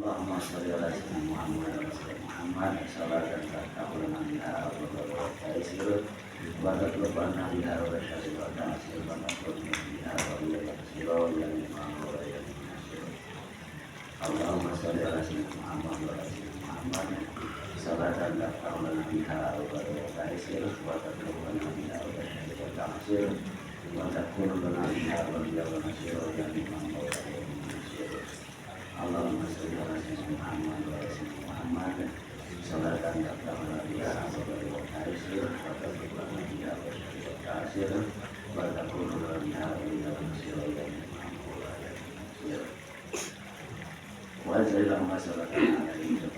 Allahumma sholli ala sayyidina Muhammad wa sallam Muhammad salatan taqabbal minna wa taysir wa taqabbal biha wa syarri wa ta'sir wa taqabbal biha wa taysir wa Allahumma sholli ala sayyidina Muhammad wa sallam Muhammad salatan taqabbal biha wa taysir wa taqabbal biha wa syarri wa ta'sir wa taqabbal biha wa taysir Allahumma sholli ala sayyidina Muhammad wa sallam Muhammad salatan taqabbal biha wa taysir wa taqabbal biha wa ta'sir wa taqabbal biha wa sallallahu wa sallam ala nabiyyina wa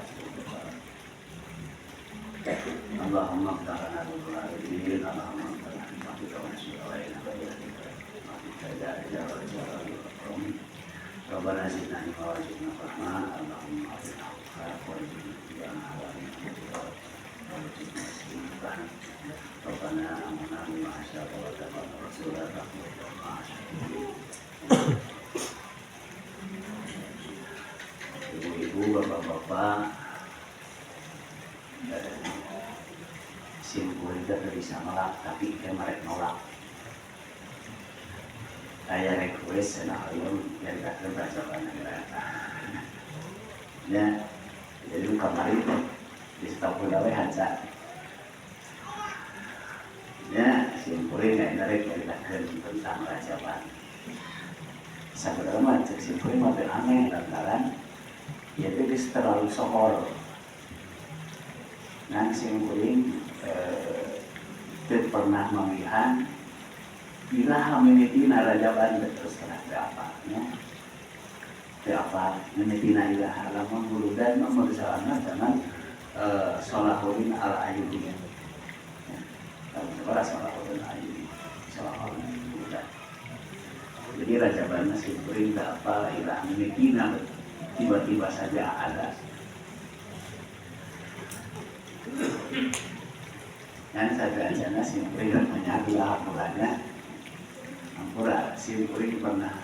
sallam Allahumma qta'ana bil-arifin Allahumma qta'ana bil-arifin Rabbana zidna ilma wa zidna fahma Allahumma afina wa Rabbana amanna bima asyara wa tabba'na rasulah Ibu-ibu, bapak-bapak simpul itu bisa nolak tapi dia mereka nolak saya request scenario yang akan baca pandangan ya jadi kemarin di stop pegawai hancur ya simpulin nggak menarik dari akan tentang rajaban sebenarnya macam simpulin makin aneh lantaran yaitu dia terlalu sohor nah simpulin tidak pernah melihat bila hamilitina rajaban terus berapa ya berapa hamilitina ilah halaman buludan mempersalahkan dengan Salahuddin al-Ayyubi seorang Salahuddin al-Ayyubi Salahuddin buludan jadi rajaban masih perintah apa ilah hamilitina tiba-tiba saja ada dan saya rencana simpulin menyala mulanya Ampura, simpulin pernah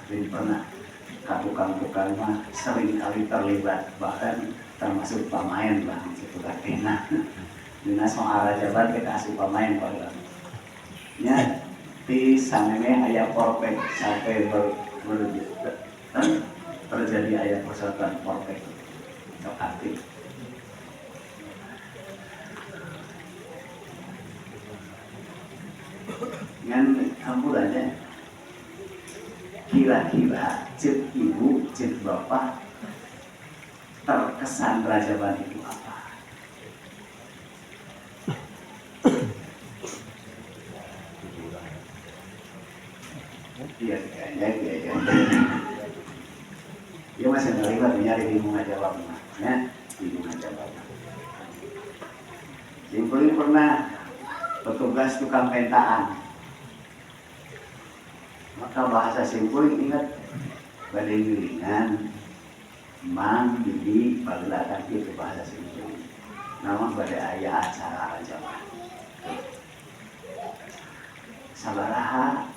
kampung-kampung mah sering kali terlibat bahkan termasuk pemain lah seputar kena dinas soal rajaban kita asup pemain pada nya di sananya ayah porpek sampai terjadi ayah persoalan porpek atau aktif dengan ampurannya kira-kira cek ibu, cek bapak terkesan rajaban itu apa? Iya, kayaknya. Dia masih terlibat nyari di bunga jawabnya, ya, di bunga jawabnya. Simpulin pernah petugas tukang pentaan. Maka bahasa simpul ingat badai gilingan mang bibi pagelakan itu bahasa simpul nama badai ayah acara rajaban sabaraha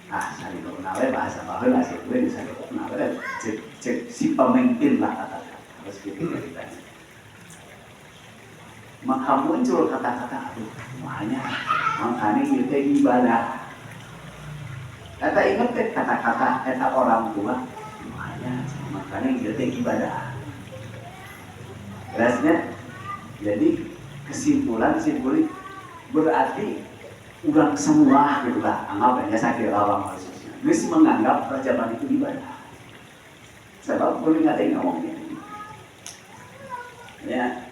sari kenal bahasa bahasa simpul bisa kenal cek si pemimpin lah kata-kata harus gitu ceritanya maka muncul kata-kata aduh makanya itu ibadah kata ingat kata-kata kata orang tua makanya itu ibadah jelasnya jadi kesimpulan berarti udah semua gitu lah anggap aja sakit lawang khususnya Gus menganggap rajaban itu ibadah sebab boleh nggak ada yang ngomong gitu ya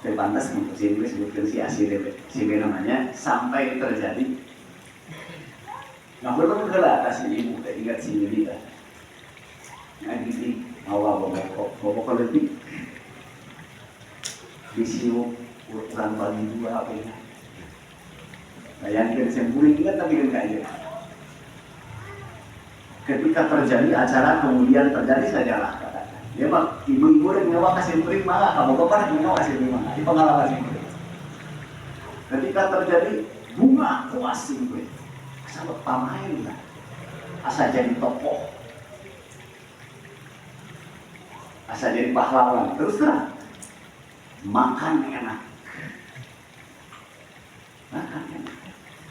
terpantas untuk Gus sebutkan si asli namanya sampai terjadi nggak perlu bergerak atas ibu, tak ingat si Yudita. Nah gini, awal bobok lebih disiu ukuran bagi dua apa ya? Bayangkan sempurna ingat tapi kan kayak ketika terjadi acara kemudian terjadi sajalah katakan. Dia mah ibu-ibu yang nyawa kasih sempurna malah kamu bapak yang nyawa kasih sempurna di pengalaman sempurna. Ketika terjadi bunga puas sempurna. Sampai pamain lah asa jadi tokoh Asa jadi pahlawan, terus terang makan enak,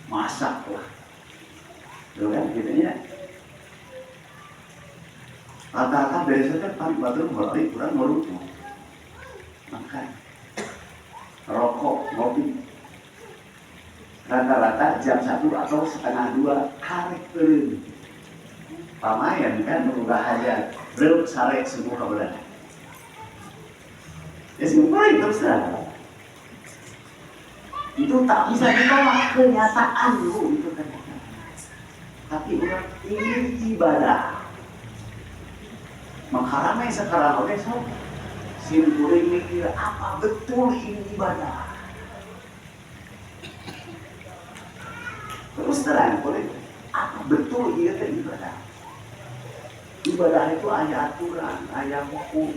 masak lah, tuh kan gitu ya. Rata-rata biasanya pan batur berarti kurang merutu, makan, rokok, ngopi. Rata-rata jam 1 atau setengah 2 karek turun. Pamayan kan mengunggah hajat, belum sare semua keberadaan. Ya semua itu terserah. Itu tak bisa ditolak, kenyataan dulu itu kan. Tapi urat ini ibadah. Mengharamai sekarang oke so. Simpuling mikir apa betul ini ibadah. Terus terang boleh apa betul ini ibadah. Ibadah itu ada aturan, ada hukum.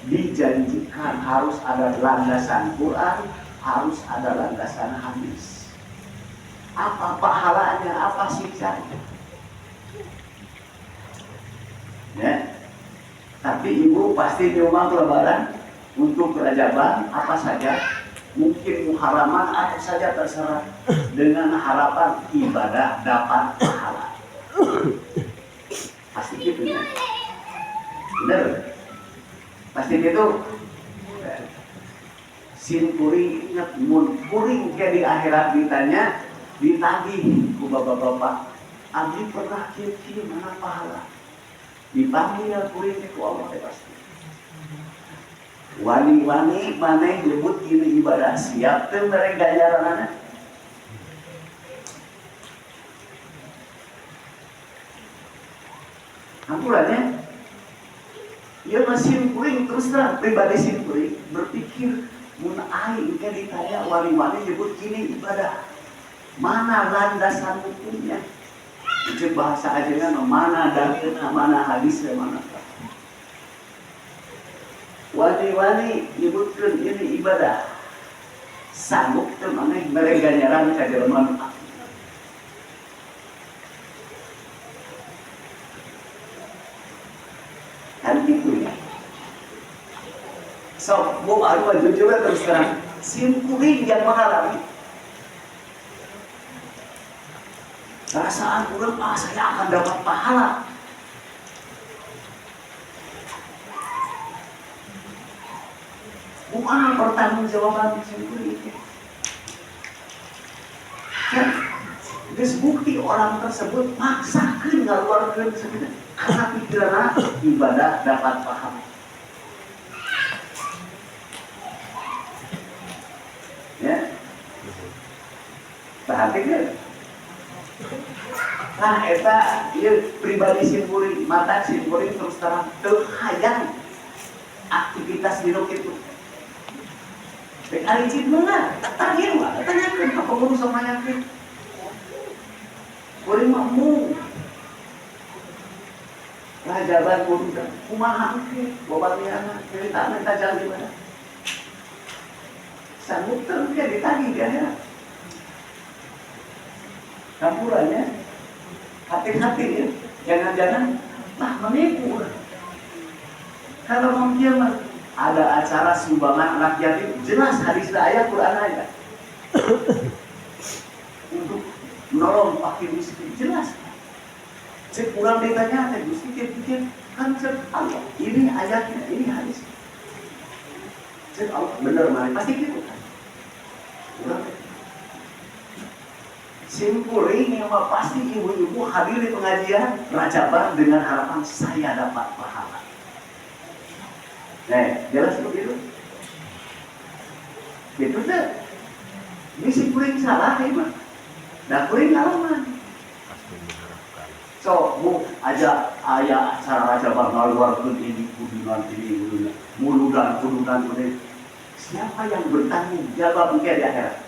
Dijanjikan harus ada landasan Quran, harus ada landasan hadis. Apa pahalanya, apa siksanya? Ya. Tapi ibu pasti nyumbang lebaran untuk kerajaban apa saja, mungkin muharaman apa saja terserah dengan harapan ibadah dapat pahala. Pasti gitu ya. Benar? Pasti gitu. Sin kuring ingat mun kuring ke di akhirat ditanya ditagih ku bapak-bapak. Abdi pernah kieu mana pahala? Dipanggil kuring ku Allah pasti. Wani-wani maneh nyebut ini ibadah siap teu mere ganjaranana. Ampurannya ia masih kuring terus terang pribadi sim kuring berpikir mun aing ke ditanya wani-wani nyebut ini ibadah. Mana landasan hukumnya? Itu bahasa aja mana dalilna, mana hadisnya, mana wani-wani nyebutkan ini ibadah. Sanggup tuh maneh mere ganjaran ka jelema. Kan gitu ya. So, mau aku jujur terus terang, sim kuring yang mengalami perasaan kurang, saya akan dapat pahala. Bukan pertanggungjawaban sendiri itu. Kan, geus bukti orang tersebut maksakeun ngaluarkeun sebenarnya karena pikiran ibadah dapat pahala. Ya, perhatikan. Nah, eta ieu pribadi simpuring, mata simpuring terus terang teu hayang aktivitas di kitu. Bek ari cid meunang, tanya mah, tanyakeun ka pengurus sama yakin. Kuring mah mu. Rajaban kudu kumaha engke, bobatiana, cerita jalan di mana. Sanggup teu ke ditagih dia. Campurannya hati-hati ya, jangan-jangan menipu. Kalau mungkin ada acara sumbangan anak yatim, jelas hadis ayat Quran aja untuk menolong fakir miskin, jelas. Cek kurang ditanya, Gusti pikir kan cek Allah, ini ayatnya, ini hadis. Cek Allah bener mana pasti gitu kan. Kurang simpuling yang pasti ibu-ibu hadir di pengajian rajaban dengan harapan saya dapat pahala. Jelas begitu. Gitu deh. Ini simpuling salah ya mah. Dan kuring ngalaman. So, bu aja ayah acara rajaban ngaluarkeun ini kudunan ini muludan kuning. Siapa yang bertanggung jawab engke di akhirat?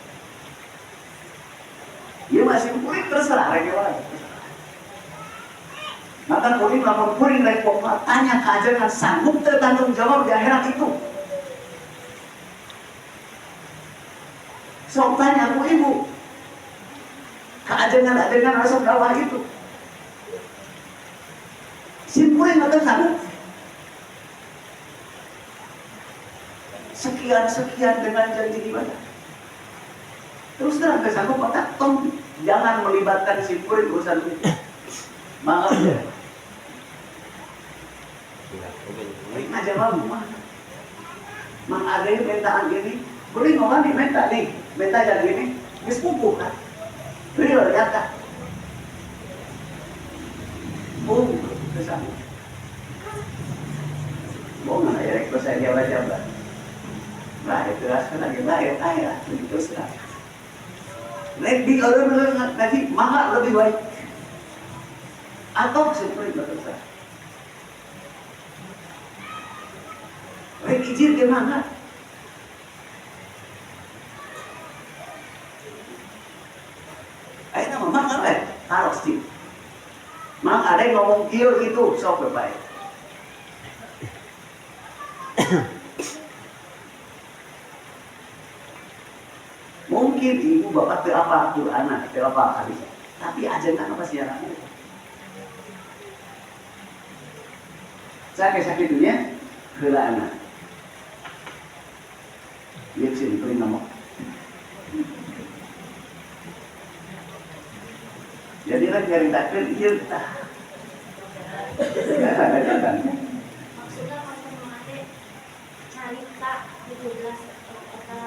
Dia masih kuring terserah regewan. Maka kuring lapor kuring repot tanya keajengan sanggup tertanggung jawab di akhirat itu. Sok tanya ku ibu keajengan masuk dakwah itu. Si kuring atau sanggup? sekian dengan janji ibadah. Terus terang ke sana kata, tong jangan melibatkan si kuring urusan itu. Maaf ya. Kuring aja mau mah. Mang ada yang minta gini, kuring ngomong nih minta yang gini, geus pupuh kan. Beliau kata, ke sana. Mau nggak ya, kalau saya jawab. Nah, itu rasa lagi baik, ayah, itu serah. Lebih orang nanti mahal lebih baik. Atau seperti itu. Lebih izin ke mana? Ayo nama mahal harus sih. Mak ada yang ngomong kieu itu sok baik. Mungkin ibu bapak apa Quran, apa hadis, tapi ajaran apa sih yang itu? Sakit dunia, heula anak. Dia sini kuring nama. Jadi kan cari takdir iya tah. Maksudnya kalau mengenai cerita itu jelas apa?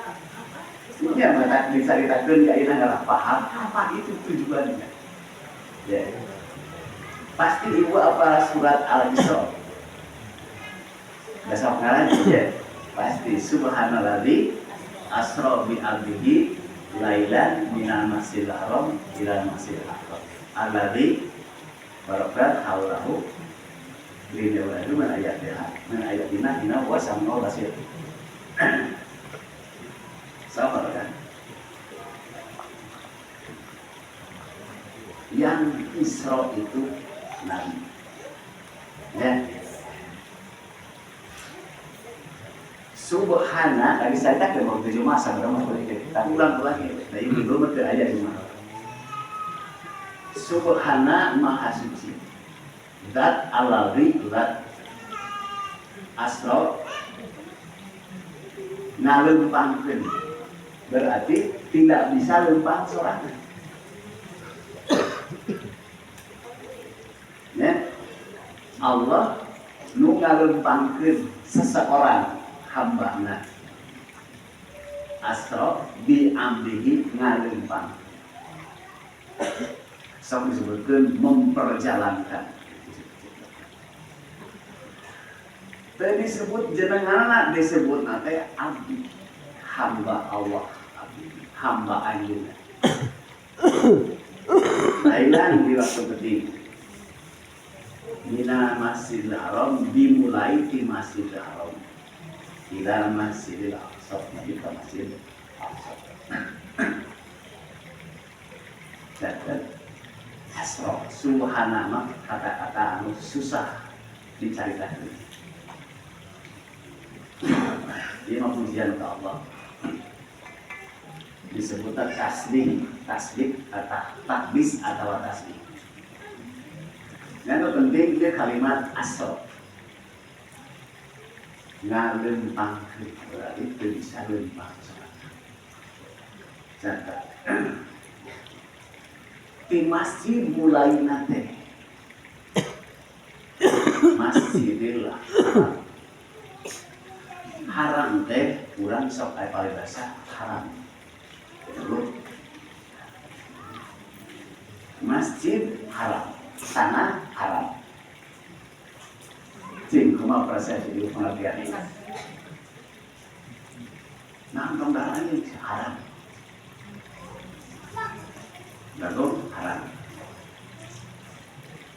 Ya, mata bisa ditakdir ya ini nggak paham apa itu tujuannya. Ya. Pasti ibu apa surat Al-Isra. Besok ngaran ya. Pasti subhanalladzi asra bi abdihi lailan minal masjidil haram ila masjidil aqsa. Alladzi barakat haulahu lina wa man ayatina inna wa sam'u basir. Sabar kan? Yang Isra itu Nabi. Ya. Subhana, tadi saya tak mau tujuh masa, berapa boleh kita ulang ya. Nah ini belum ada ayat cuma. Subhana Maha Suci. Zat Alladzi Zat Asra ngalempangkeun. Berarti tidak bisa lempang sorangan. Ya. Allah nu ngalempangkeun seseorang hambana. Asra bi amrihi ngalempang. Sok disebutkeun memperjalankan. Tadi disebut jenenganna disebut nate abdi, hamba Allah. Hamba anjuna. Thailand di waktu penting. Mina Masjidil Haram dimulai di Masjidil Haram. Ila Masjidil Aqsa, menuju ke Masjidil Aqsa. Dan Asra, subhanallah kata-kata anu susah diceritakan. Dia pujian ke Allah. Disebutkan tasbih atau takbis atau tasbih. Yang penting dia kalimat asro. Ngalempang berarti itu bisa lempang. Catat. Di masjid mulai nate. Masjidil haram teh kurang sok aya paribasa haram. Masjid haram, sana haram. Cing, kumaha proses itu pengertian ini? Nah, tonggalannya haram. Lalu haram.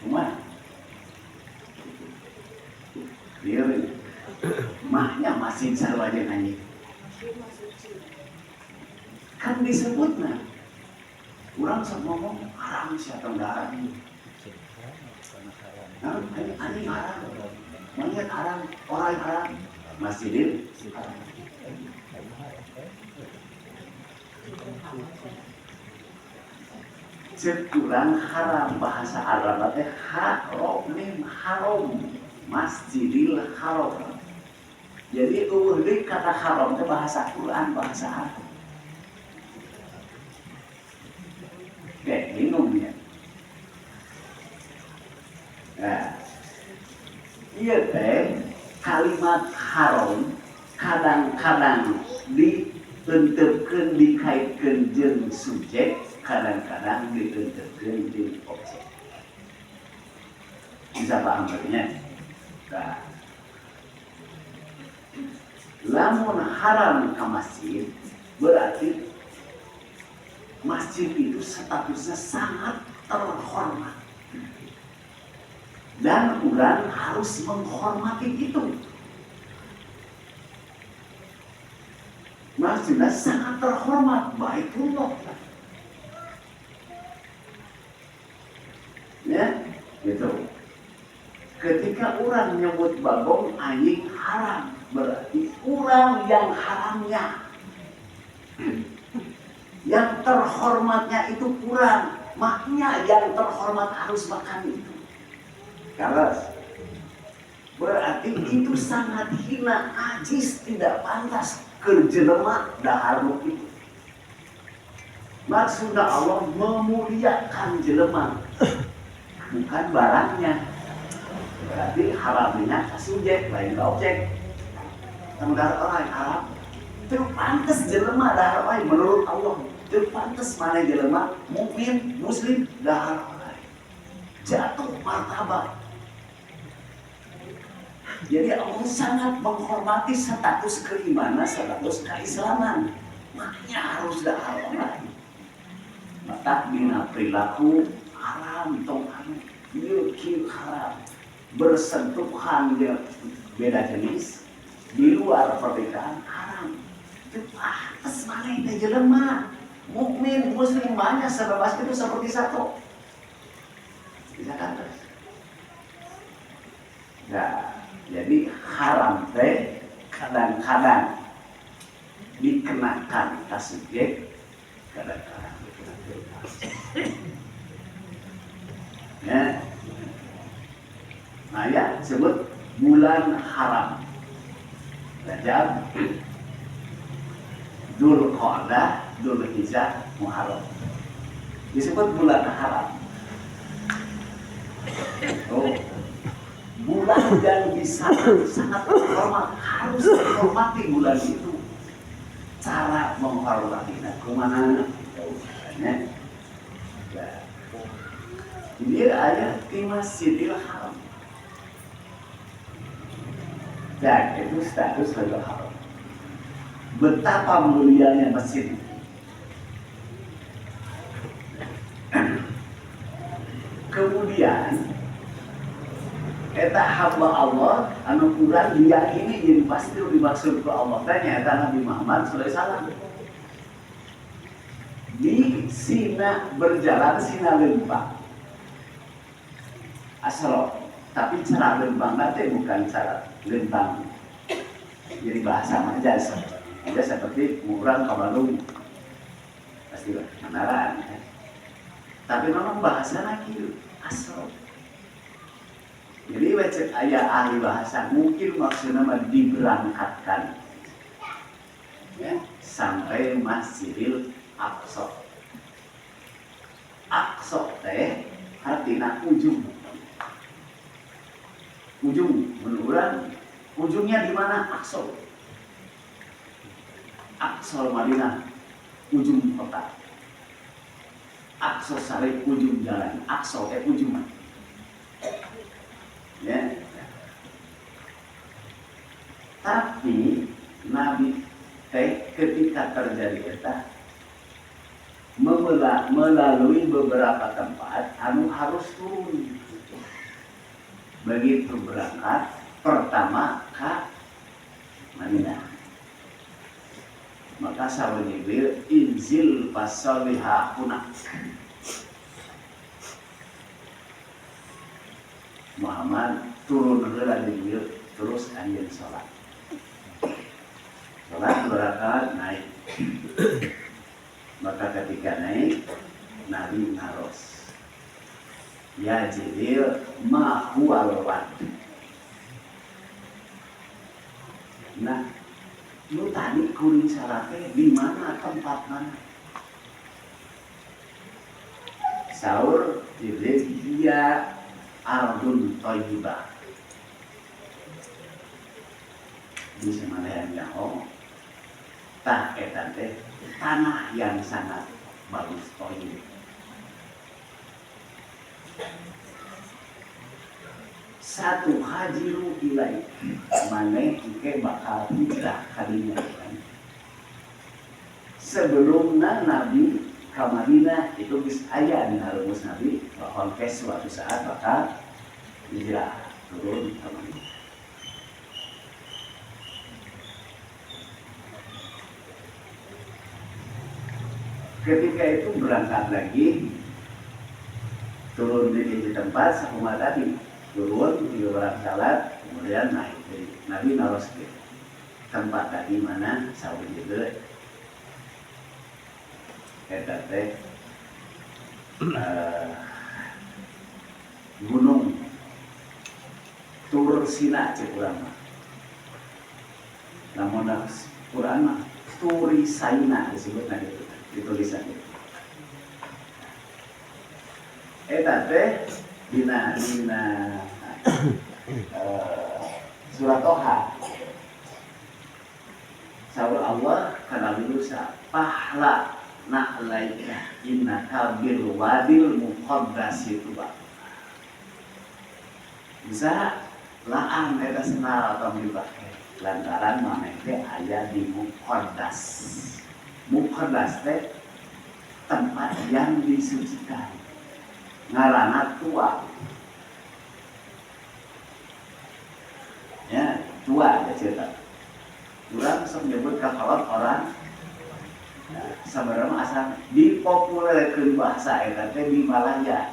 Kumaha? Dia mahnya masih sarwaja nanya. Kan disebutnya kurang ngomong haram siapa darah ini. Nah, ini haram, melihat haram, orang haram, masjidil haram. Sekurang haram bahasa Arab teh haram, masjidil haram. Jadi deui kata haram itu bahasa Quran, bahasa Arab. Kayak bingung ya. Nah, iya teh kalimat haram kadang-kadang ditentukan dikaitkan jeung subjek, kadang-kadang ditentukan jeung objek. Bisa paham artinya? Nah, lamun haram ke masjid berarti masjid itu statusnya sangat terhormat dan orang harus menghormati itu. Masjidnya sangat terhormat, Baitullah. Ya, gitu. Ketika orang nyebut bagong anjing haram, berarti orang yang haramnya. Yang terhormatnya itu kurang, maknya yang terhormat harus makan itu. Kalau berarti itu sangat hina, najis, tidak pantas kerjelema dahar itu. Maksudnya Allah memuliakan jelema, bukan barangnya. Berarti haramnya subjek lain objek. Tengah orang haram, terpantas jelema dahar lain menurut Allah. Terpantas mana jelema mukmin muslim dahar lain. Jatuh martabat. Jadi Allah sangat menghormati status keimanan, status keislaman. Makanya harus dahar lain. Mata bina perilaku haram tong anu, ieu haram. Bersentuhan dengan beda jenis di luar pernikahan haram. Itu pantas mana itu jelema mukmin muslim banyak sebebas itu seperti satu. Bisa kan? Nah, jadi haram teh kadang-kadang dikenakan ke subjek, kadang-kadang dikenakan. Ya. Nah ya, sebut bulan haram. Rajab, Dzulqa'dah, Dzulhijjah, Muharram. Disebut bulan haram. Oh, bulan yang bisa sangat terhormat, harus menghormati bulan itu. Cara menghormatinya kemana? Ya. Ini ayat di Masjidil Haram. Dan itu status Masjidil Haram. Betapa mulianya masjid. Kemudian eta hamba Allah anu kurang dia ini jadi pasti dimaksud ke Allah tanya eta Nabi Muhammad sallallahu alaihi wasallam. Di sina berjalan sina lempang. Asal, tapi cara lempang nanti bukan cara lempang. Jadi bahasa majas. Majas seperti murang kabalung. Pasti menaraan. Ya. Tapi memang bahasa lagi asal. Jadi baca ayat ahli bahasa mungkin maksudnya diberangkatkan ya, sampai Masjidil Aqsa. Aqsa teh artinya ujung. Ujung menurut ujungnya di mana? Aqsa. Aqsa Madinah ujung kota. Aqsa Sarif ujung jalan. Aqsa ujung. Ya. Tapi Nabi ketika terjadi eta melalui beberapa tempat anu harus turun. Begitu berangkat pertama ke Madinah. Maka sahabat Jibril inzil fasalliha hunak. Muhammad turun heula Jibril terus anjeun salat. Salat berangkat naik. Maka ketika naik Nabi ngaros. Ya Jibril ma huwal wad. Nah, lu tadi kuring salate di mana tempat mana? Saur dia ardun thayyibah. Di semalayan nyaho tah eta teh tanah yang sangat bagus thayyib. Satu hajiru ilai maneh ke bakal hijrah kadinya kan. Sebelumnya Nabi ke Madinah itu geus aya dina rumus Nabi bahwa suatu saat bakal hijrah turun ke Madinah. Ketika itu berangkat lagi turun di tempat sakumaha tadi turun di orang salat kemudian naik dari Nabi naros ke tempat tadi mana sawah juga eta teh gunung Tur Sina cek urang mah namun Quran mah Turi Saina disebut gitu ditulisan itu eta teh dina surat Toha saur Allah kana Musa pahla na'laika innaka bil wadil muqaddas itu Pak bisa laan eta senal atau dipake lantaran maneh teh aya di muqaddas. Muqaddas teh tempat yang disucikan ngaranna tua ya tua ya cerita urang sok nyebut kakolot orang sabarang asal dipopulerkeun bahasa eta teh di Malaya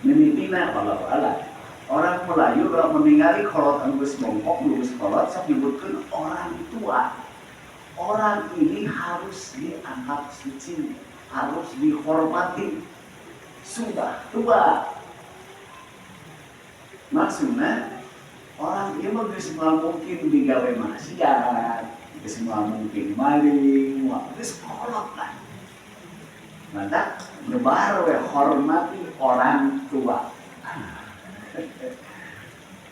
mimitina walau ala orang Melayu kalau meninggali kolot anu geus bongkok geus kolot sok nyebutkeun orang tua. Orang ini harus dianggap suci, harus dihormati. Sudah tua. Maksudnya orang ini mah semua mungkin digawe maksiat, semua mungkin maling, geus kolot lah. Mantap, nyebar we hormati orang tua.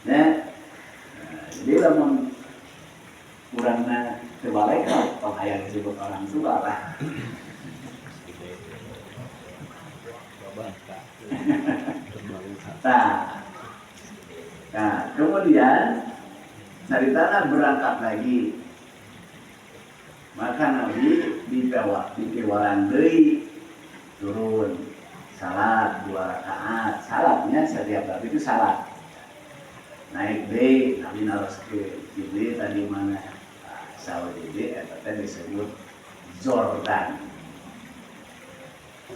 Ya, jadi lamun kurangna terbalik kalau hayang disebut orang tua lah. Nah, kemudian ceritanya berangkat lagi. Maka Nabi dipewaran deui turun salat 2 rakaat. Salatnya setiap hari itu salat. Naik deui Nabi naros ke Jibril tadi mana sawah jadi eta teh disebut Jordan.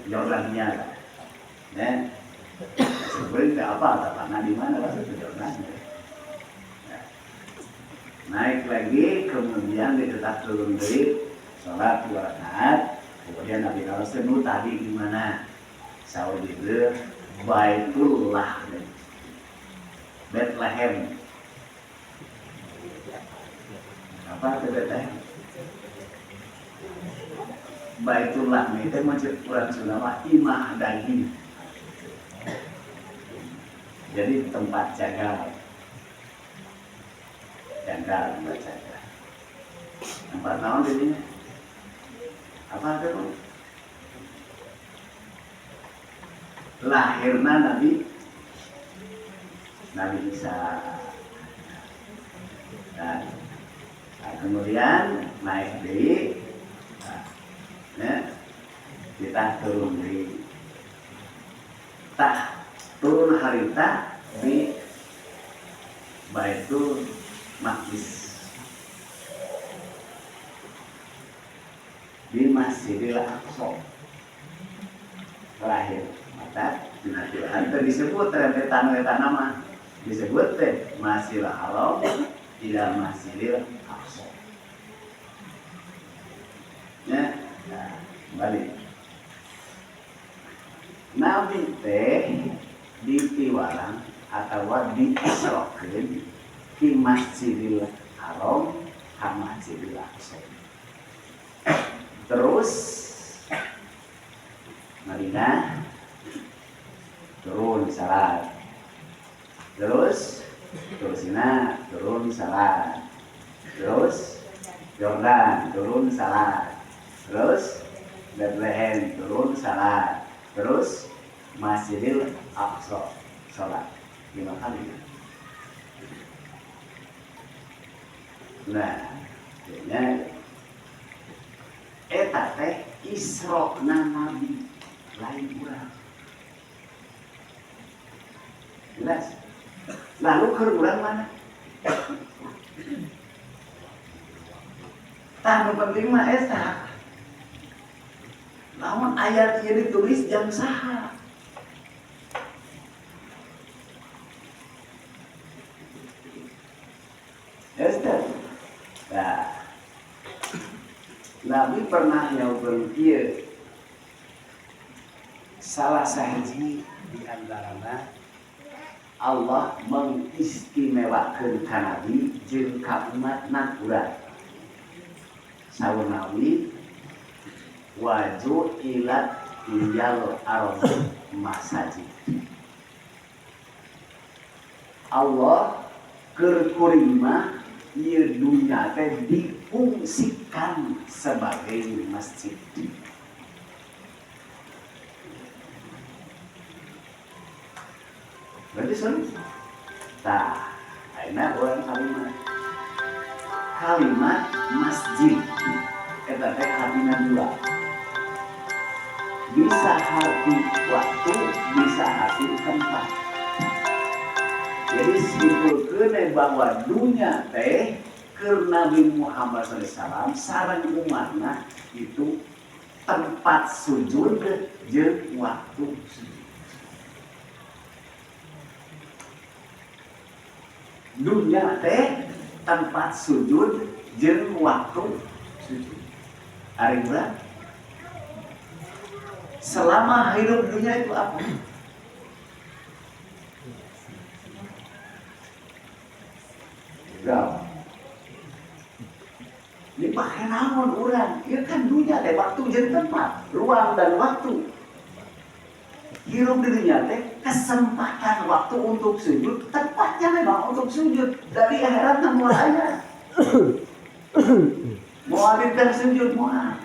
Jordannya lah. Ya. Sebenarnya apa tanah di mana pas itu Jordan. Ya. Naik lagi kemudian ditetap turun dari salat 2 rakaat. Kemudian Nabi Naros tadi di mana sawah jadi Baitullah Bethlehem. Apa itu Bethlehem? Baitullah itu macam Quran Sunda imah daging. Jadi tempat jagal. Tempat jagal. Tempat naon di sini? Apa itu? Lahirna Nabi Isa. Nah, kemudian naik di kita turun di turun harita di Baitul Maqdis di Masjidil Aqsa terakhir. Maka Tuhan itu disebut rentetan nama disebut Masjidil Haram ila Masjidil Aqsa. Ya, nah, kembali. Nabi teh ditiwalang atau diisrokeun di Masjidil Haram ka Masjidil Aqsa. Terus Madinah turun salat. Terus Sina turun salat. Terus Yordan turun salat. Terus Bethlehem turun salat. Terus Masjidil Aqsa salat 5 kali. Nah, jadinya eta teh Isra Nabi lain urang. Jelas. Lalu keur urang mana? Tanu penting mah eta. Namun ayat ieu ditulis jam saha? Esther. Nah, Nabi pernah nyaubeng ieu. Salah sahiji di antarana Allah mengistimewakeun ka Nabi jeung ka umatna urang. Saur Nabi waju ilat liyal ardi masajid. Allah keur kuring mah ieu dunya teh difungsikan sebagai masjid. Berarti seru. Tah, ayeuna urang kalimat masjid eta teh artina dua. Bisa arti waktu, bisa arti tempat. Jadi simpulkeun bahwa dunia teh keur Nabi Muhammad SAW sareng umatna itu tempat sujud jeung waktu sujud. Dunia teh tempat sujud jeung waktu sujud. Ari urang selama hidup dunia itu apa? Gak. Dipakai naon urang? Ieu kan dunia teh waktu jeung tempat, ruang dan waktu. Hidup di dunia teh kesempatan waktu untuk sujud, tempatnya memang untuk sujud. Dari akhirat kan mulai aya. Mau alihkan sujud moal.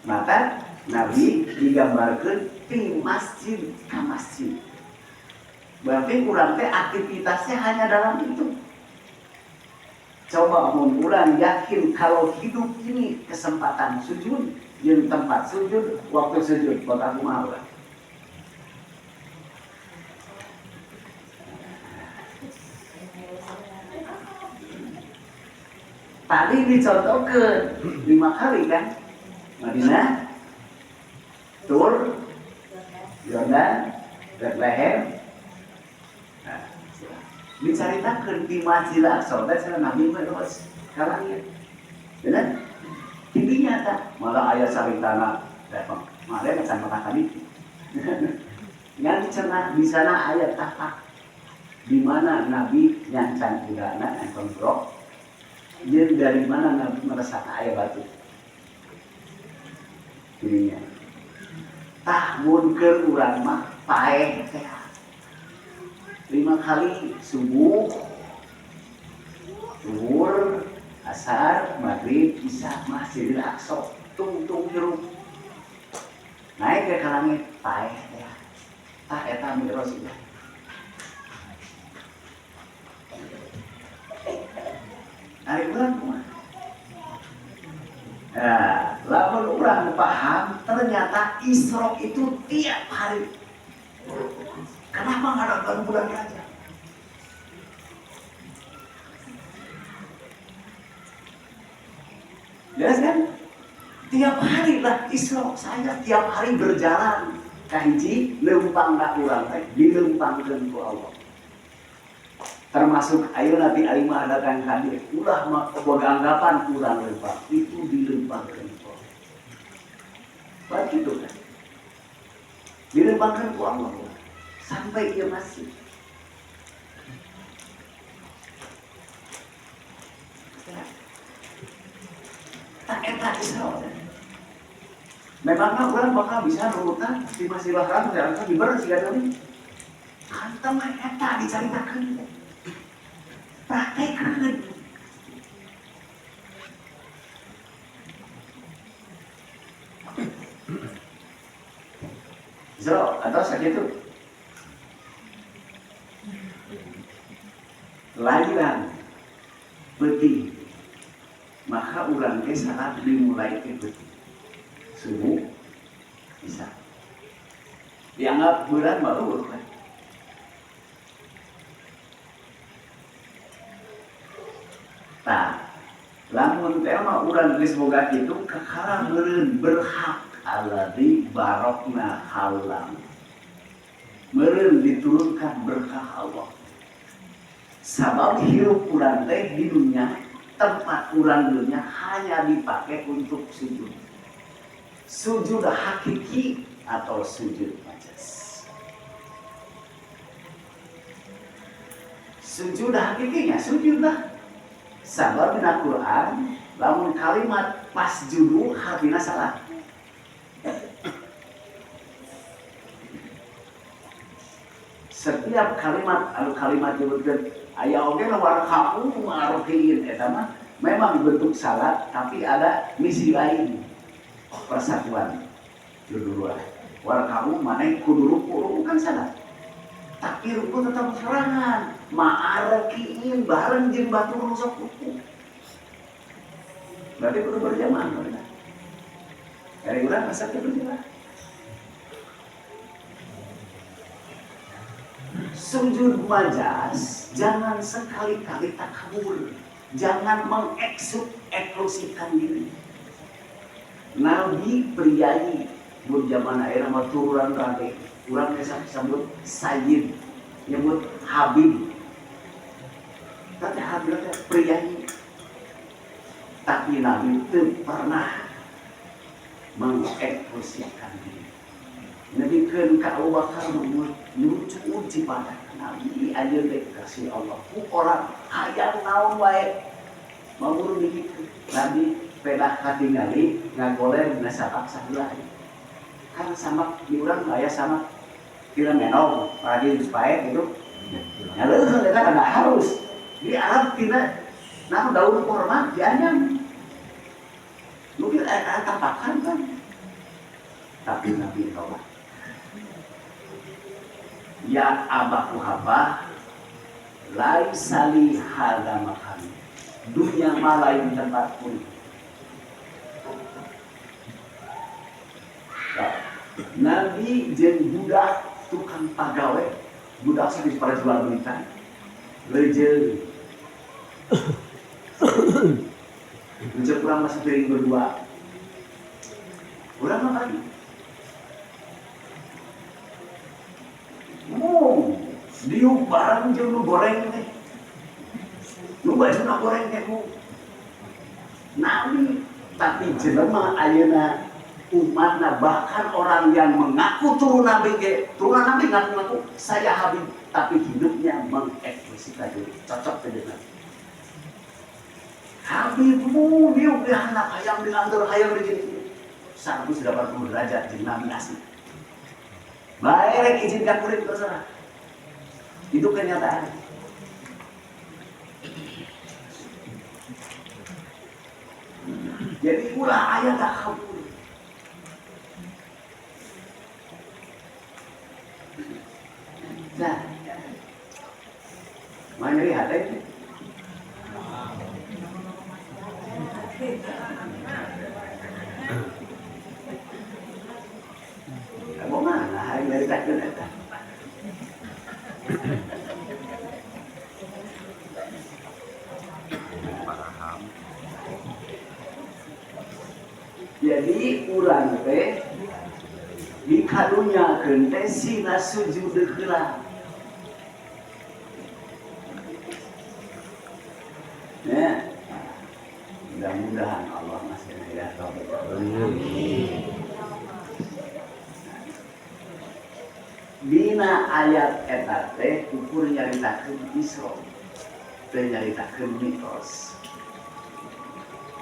Maka Nabi digambarkan di masjid ke masjid. Berarti kurang teh aktivitasnya hanya dalam itu. Coba urang yakin kalau hidup ini kesempatan sujud, yang tempat sujud, waktu sujud, kota kumaha urang. Tadi dicontohkan 5 kali kan? Madinah, Tur, Yordan, Bethlehem. Nah, diceritakan di Masjidil Aqsa, dan Nabi menerus kalangnya. Benar? Intinya tak, malah ayat saritana, malah macam kata tadi. Yang dicerna di sana ayat tapak, di mana Nabi nyancan udana yang kontrol. Jadi dari mana Nabi meresap ayat batu? Dirinya. Tahun ke urang mah paeh teh. 5 kali subuh, zuhur, asar, maghrib, isya, Masjidil Aqsa, tung hirup. Naik ke langit paeh teh. Tah eta mi'raj ieu. Ari urang kumaha? Nah, lamun urang paham, ternyata Isra itu tiap hari. Kenapa nggak ada bulan Rajab? Jelas kan? Tiap hari lah Isra, saya tiap hari berjalan. Kahiji leumpang ka urang teh dileumpangkeun ku Allah. Termasuk ayo nanti alimah ada kang hadir. Ulah boga anggapan urang leumpang itu dileumpangkeun ku Allah. Begitu kan? Dileumpangkeun ku Allah. sampai dia masih. Tak etak Israel. Memangnya orang bakal bisa nurutan di masilah kan ya kan diberes sih kan ini. Kantong etak diceritakan. Praktekkan. So, atau segitu. Lahiran peti, maka urang ke saat dimulai ke peti. Subuh bisa. Dianggap bulan baru kan. Nah, lamun tema urang geus boga kitu kakara meureun berhak alladzi barokna halam. Meureun diturunkan berkah Allah. Sabab hirup urang teh di dunia, tempat urang dunia hanya dipakai untuk sujud. Sujud hakiki atau sujud majas. Sujud hakikinya sujudlah. Sabab dina Quran, lamun kalimat pas judu hartina salah. Setiap kalimat disebutkan aya oge warhamu ma'rufiin eta mah memang bentuk salat tapi ada misi lain. Persatuan dua warkamu mana kudu ruku kan salah tapi ruku tetap serangan ma'arakiin bareng jeung batu rusuk ruku berarti kudu berjamaah benar dari urang asal berjamaah sujud majas jangan sekali-kali takabur jangan mengeksklusikan diri. Nabi priayi mun zaman ayeuna mah turunan rade urang teh disebut sayyid nyebut habib tapi habib teh priayi tapi Nabi teu pernah mengeksklusifkan diri nebikeun ka Abu Bakar nuju pada Nabi ajeun teh kasih Allah ku orang hayang naon wae mamuru dikitu Nabi pedah katingali ngagoler dina sabak sabelah kan sama di urang aya sama kira menong lagi supaya gitu ya leuheung eta kada harus di Arab tina naon daun kurma dianyam mungkin ada tapakan kan tapi Nabi tolak ya abaku haba laisa li hadza makan dunia malain tempat pun. Nabi jeung budak tukang pagawe budak sanes para jual belikan lejeun kurang masih piring berdua urang mah lagi diuk barang jeung nu goreng teh nu bajuna goreng teh Nabi tapi jelema ayeuna umatna bahkan orang yang mengaku turun Nabi ngaku saya Habib tapi hidupnya mengekspresikan diri cocok dengan Habibmu diuk di anak hayang diantar hayang begini 180 derajat jeung Nabi asli bae izin ka kulit terserah itu kenyataan jadi ulah aya takabur nah, mana lihat ini? Kamu mana hari dari takkan eta? Jadi urang teh di kadunya teh sina sujud heula. Ya. Mudah-mudahan Allah masih hidayah taufik. Amin. Dina ayat eta teh ukur nyaritakeun Isra, teu nyaritakeun Mi'raj.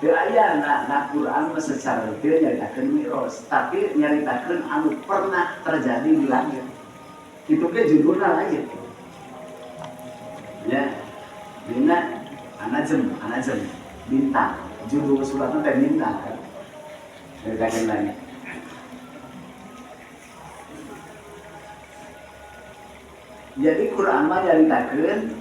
Teu aya na Quran secara detail nyaritakeun Mi'raj, tapi nyaritakeun anu pernah terjadi di langit. Itu ke judulna langit. Ya, dina An-Najm bintang. Judul suratna teh bintang kan. Nyaritakeun langit. Jadi Quran mah nyaritakeun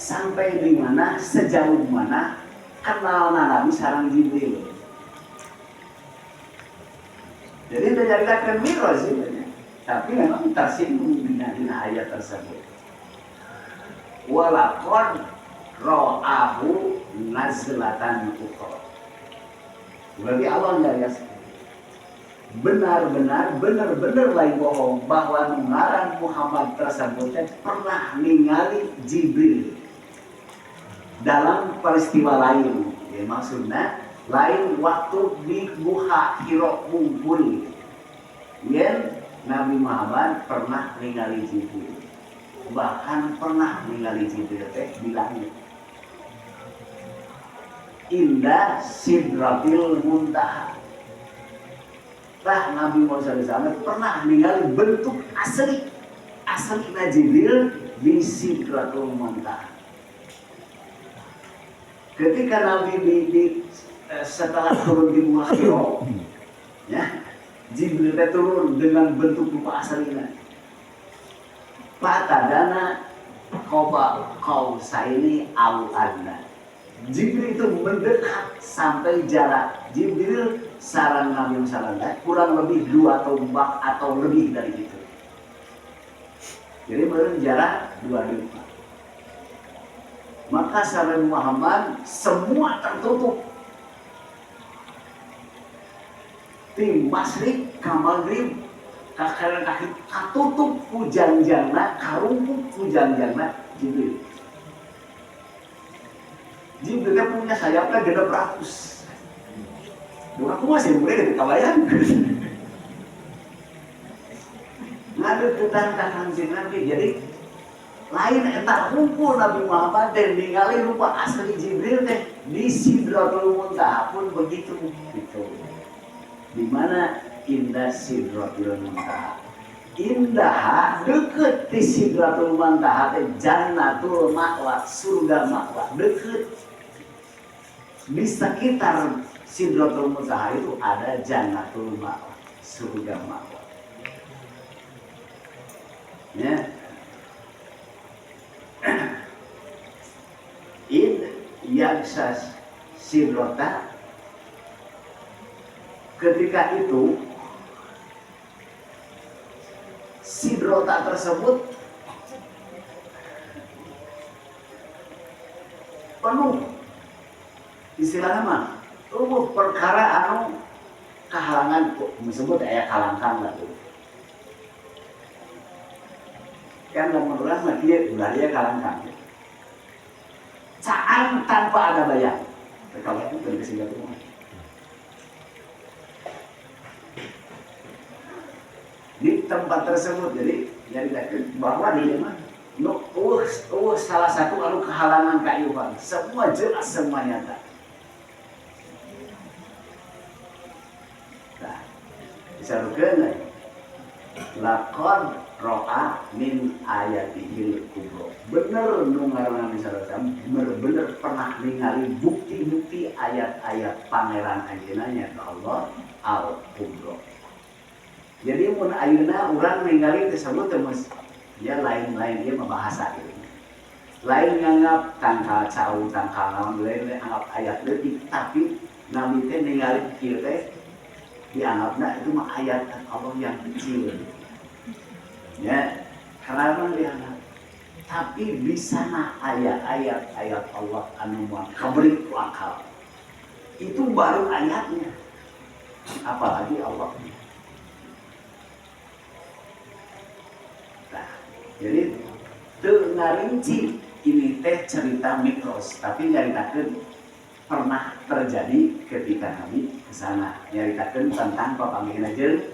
sampai di mana, sejauh mana kenal Nabi sareng Jibril. Jadi itu nyaritakeun Mi'raj sebenarnya, tapi memang tersinggung dina ayat tersebut. Walaqad ra'ahu nazlatan ukhra. Berarti Allah nyarias benar-benar lain bohong bahwa ngaran Muhammad tersebut pernah ningali Jibril dalam peristiwa lain. Ya, maksudnya lain waktu di Gua Hira ngumpul. Yen Nabi Muhammad pernah ningali Jibril. Bahkan pernah ningali Jibril teh di langit. Indah Sidratil Muntaha. Lah Nabi Muhammad SAW pernah ningali bentuk asli Jibril di Sidratul Muntaha. Ketika Nabi setelah turun di Gua Hira, ya, Jibril turun dengan bentuk rupa aslinya. Fatadana qoba qausaini au adna. Jibril itu mendekat sampai jarak Jibril sareng Nabi Muhammad kurang lebih 2 tombak atau lebih dari itu. Jadi baru jarak 2 tombak. Maka sareng Muhammad semua tertutup. Tim Masrik ka Maghrib ka kanan kaki katutup ku janjangna, karungkuk ku janjangna Jibril. Jibril punya sayapnya 600. Duh, aku masih mulai dari kabayan. Ngadu ketan kakang Nabi. Jadi lain eta kumpul Nabi Muhammad dan ningali rupa asli Jibril teh di Sidratul Muntaha pun begitu gitu. Di mana indah Sidratul Muntaha. Indah deket di Sidratul Muntaha teh Jannatul Ma'wa, surga Ma'wa, deket. Di sekitar Sidratul Muntaha itu ada Jannatul Ma'wa, surga Ma'wa. Ya. In yaksas Sidrata, ketika itu Sidrata tersebut penuh, istilahnya mah perkara anu kehalangan, disebut ayat kalangkang lah tuh. Kan lamun urang mah kieu ulah dia kalangkang. Caan tanpa ada bayang. Kalau itu dari Singapura. Di tempat tersebut jadi bahwa di mana salah satu anu kehalangan kayuhan, semua jelas, semua nyata. Nah, disarukeun laqad ro'a min ayatihil kubro. Bener nu ngaranna Nabi sallallahu alaihi wasallam bener pernah ningali bukti-bukti ayat-ayat pangeran ayeuna nya Allah al-kubro. Jadi mun ayeuna urang ningali tersebut temes ya lain-lain dia membahasa gitu. Lain nganggap tangkal cau tangkal naon lain anggap ayat leutik, tapi Nabi teh ningali kieu teh dianggapna itu mah ayat Allah yang kecil. Ya, karena dianggap. Tapi di sana ayat-ayat Allah anu kabrik akal. Itu baru ayatnya. Apalagi Allah. Nah, jadi teu ngarinci ini teh cerita Mi'raj, tapi nyaritakeun pernah terjadi ketika Nabi ke sana. Nyaritakeun tentang papangihna jeung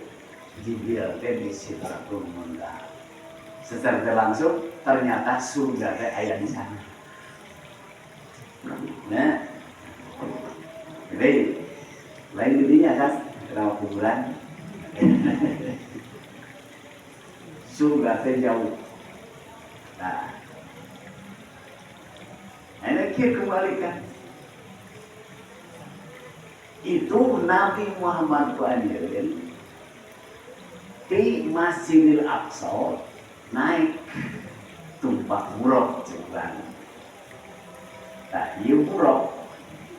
Jibril teh di Sidratul Muntaha. Secara tidak langsung ternyata surga teh aya di sana. Nah, jadi lain gedenya kan dalam kuburan. Surga teh jauh. Nah, ini kita kembalikan. Itu Nabi Muhammad Anjirin di Masjidil Aqsa naik tumpak buruk ceban. Nah, ieu buruk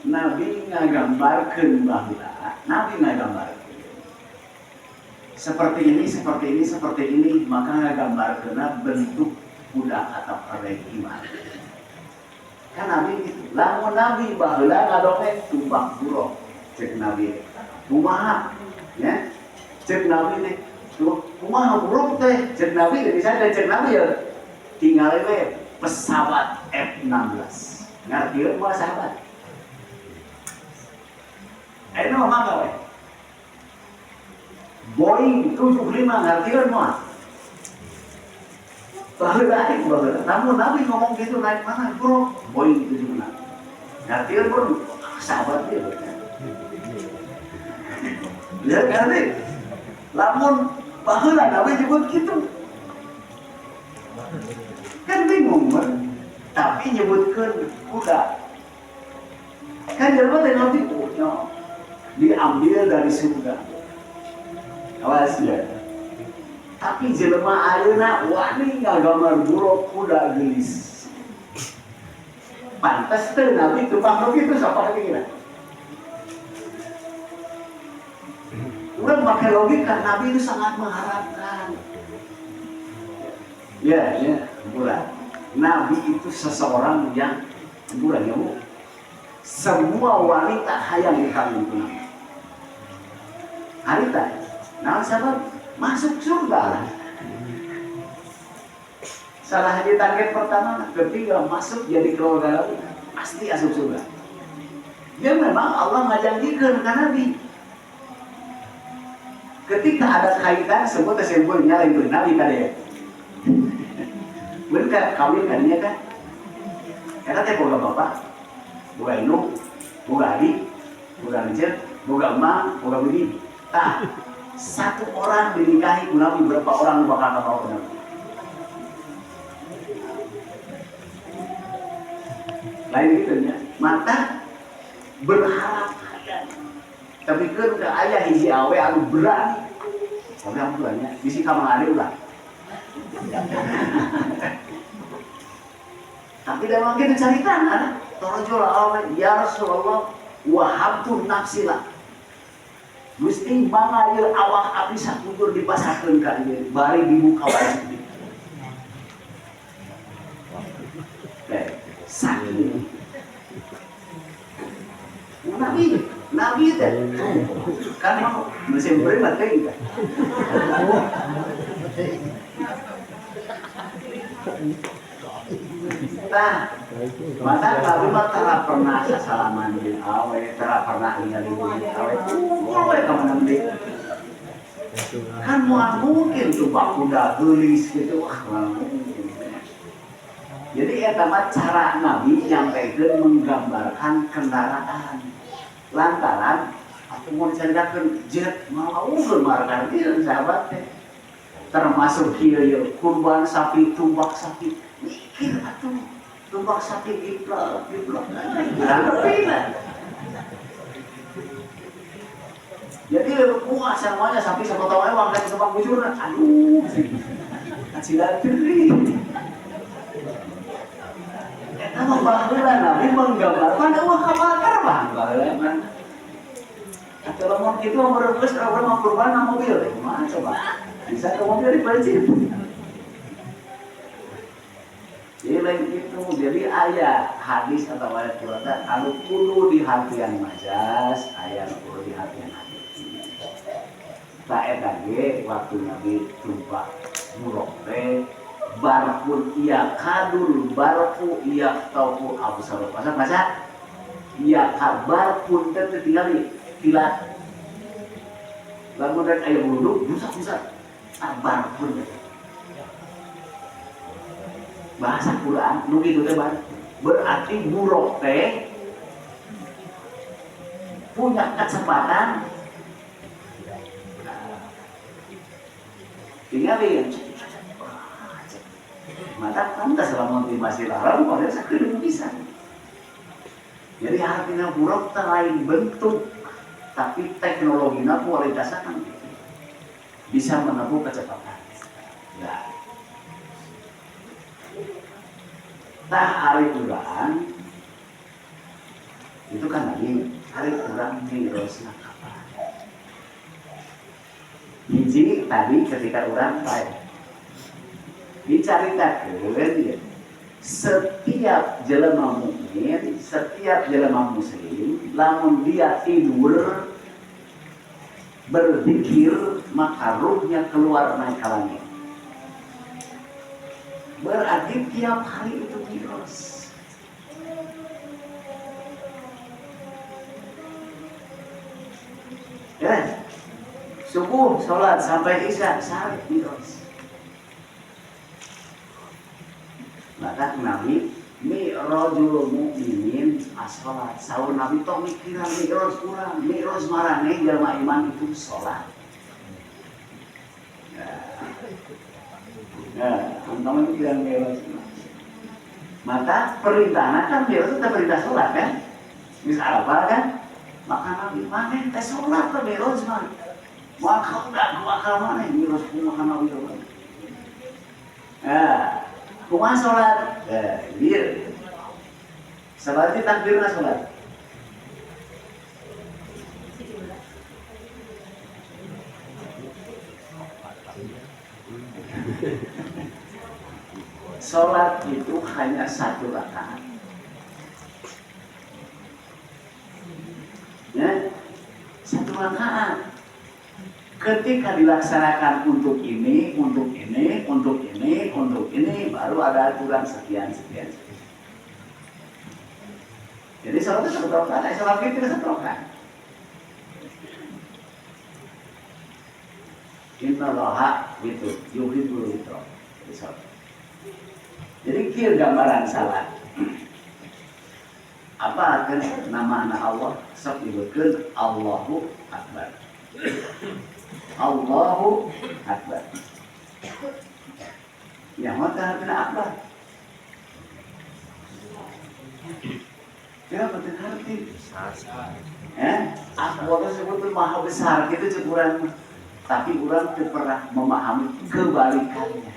Nabi ngagambarkeun baheula. Nabi ngagambarkeun seperti ini, maka ngagambarkeunna bentuk budak atau orang iman. Kan Nabi gitu. Lamun Nabi baheula ngadongeng tumpak buruk. Cek Nabi kumaha ya cek Nabi teh kumaha buruk teh cek Nabi teh bisa cek Nabi ya tinggal we pesawat F-16 ngartieun moal sahabat ayeuna mah we Boeing 75 ngartieun moal baheula namun Nabi ngomong gitu naik mana bro Boeing 75 ngartieun pun sahabat dia ya kan nih, lamun baheula Nabi nyebut gitu, kan bingung kan, tapi nyebutkeun kuda, kan jelema teh Nabi punya diambil dari surga, awas ya, tapi jelema ayeuna wani ngagambar buruk kuda gelis, pantes teh Nabi tumpang begitu siapa kira? Udah pakai logika, Nabi itu sangat mengharapkan. Ya, bulan. Nabi itu seseorang yang bulan ya bu. Semua wanita hayang dikawin Nabi. Harita, nah sahabat masuk surga. Salah di target pertama, ketika masuk jadi keluarga Nabi, pasti masuk surga. Ya memang Allah ngajanjikan ke Nabi. Ketika ada kaitan sebut simpulnya lain Nabi kan ya. Benar kawin kan ya kan? Karena teh boga bapak, boga induk, boga adik, boga rencet, boga emak, boga bini. Tah, satu orang dinikahi Nabi berapa orang bakal kabawa ke Nabi? Lain gitu ya. Mata berharap tapi kan udah ayah hiji awe anu berani. Tapi aku berani, bisi kamar ada ulah. Tapi dalam kita carikan ada torojol awe ya Rasulullah wahabtu nafsila. Gusti mangga ieu awak abdi sakudur dipasahkeun ka ieu bari dibuka wae. Saking Nabi teh kan mau musim beriman teh gitu. Nah, masa Nabi mah tara pernah salaman di awe, tara pernah ningali di awe. Awe ka mana deui? Kan moal mungkin tuh bakuda geulis gitu wah mungkin. Jadi eta mah cara Nabi nyampaikeun menggambarkan kendaraan. Lantaran aku mau diceritakan jet mau margar dia sahabat teh termasuk kieu kurban sapi tumbak sapi mikir atuh tumbak sapi diplok jadi kuah semuanya sapi sama tahu ewang kan tumbak bujurna aduh kasihan teuing eta mah baheula Nabi menggambarkan eueuh kabakar baheula kalau mau gitu mau merebus orang mau kurban sama mobil, gimana coba? Bisa ke mobil dipancing. Jadi lain itu, jadi ayat hadis atau ayat Quran kalau kudu di hatian majas, ayat kudu di hatian hadis. Tak etage waktu Nabi tumpah buruk teh, barpun iya kadul barpu iya tauku abu salam masa iya kabar pun teh tinggal tilat lamun rek aya wudhu busak-busak abar pun bahasa Quran nu kitu teh berarti buruk teh punya kecepatan tinggalin maka pantas selama masih larang pada sakit bisa. Jadi artinya buruk lain bentuk tapi teknologinya kualitasnya kan bisa menempuh kecepatan. Nah, tah hari kurang itu kan lagi hari kurang mirosna kapan? Hiji tadi ketika orang baik diceritakan ya, setiap jelema mukmin, setiap jelema muslim, lamun dia tidur berzikir maka ruhnya keluar naik ke langit. Berarti tiap hari itu miros. Ya, subuh sholat sampai isya sehari miros. Maka Nabi mi'rajul mukminin as-sholat. Sahur Nabi tong mikiran mi'raj kurang, mi'raj marane jalma iman itu sholat. Ya, teman-teman mikiran mi'raj. Maka perintahnya kan mi'raj itu perintah sholat kan? Misal apa kan? Maka Nabi mana teh sholat ke mi'raj mah. Maka udah bakal mana mi'raj kumaha Nabi. Ya. Kumaha sholat? Dia seperti takbirna sholat. Sholat itu hanya satu rakaat. Ya, satu rakaat. Ketika dilaksanakan untuk ini, untuk ini, untuk ini, untuk ini, baru ada aturan sekian. Jadi sholat itu satu rakaat, sholat itu satu rakaat. Inna roha gitu, yuhibbul witro. Jadi kira gambaran salat. Apa artinya nama anak Allah? Sok disebutkan Allahu Akbar. Allahu Akbar. Yang mana artinya Akbar? Ya betul arti. Akbar itu sebetulnya maha besar. Kita cukuran, tapi orang tidak pernah memahami kebalikannya.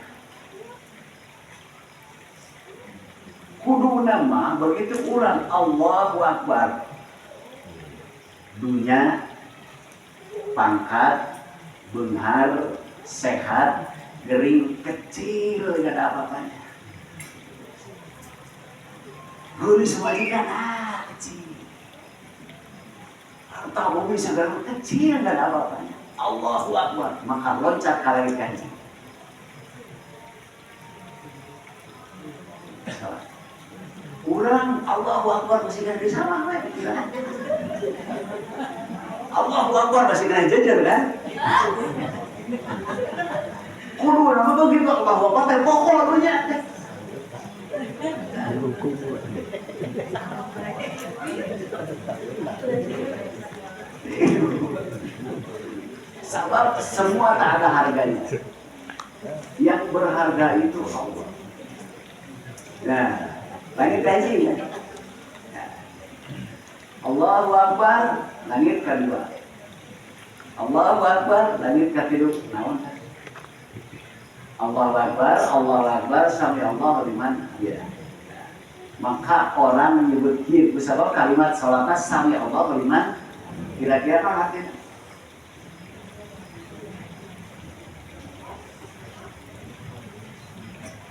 Kudu nama begitu orang Allahu Akbar. Dunia, pangkat, benghar, sehat, gering, kecil, tidak ada apa-apanya. Guli semua ikan, kecil. Harta bumi segala kecil, tidak ada apa-apanya. Allahu Akbar, maka loncat kalaikannya. Kurang Allahu Akbar masih kena disama kan? Allahu Akbar masih kena jajar kan? Kudu nama begitu Allahu Akbar teh pokok nya. Sebab semua tak ada harganya. Yang berharga itu Allah. Nah, langit kaji ya. Allahu Akbar, langit kedua. Allahu Akbar, langit ketiga. Naon? Allahu Akbar, sami Allah liman hamidah. Maka orang menyebut bersama kalimat salatnya sami Allah liman. Kira-kira apa artinya?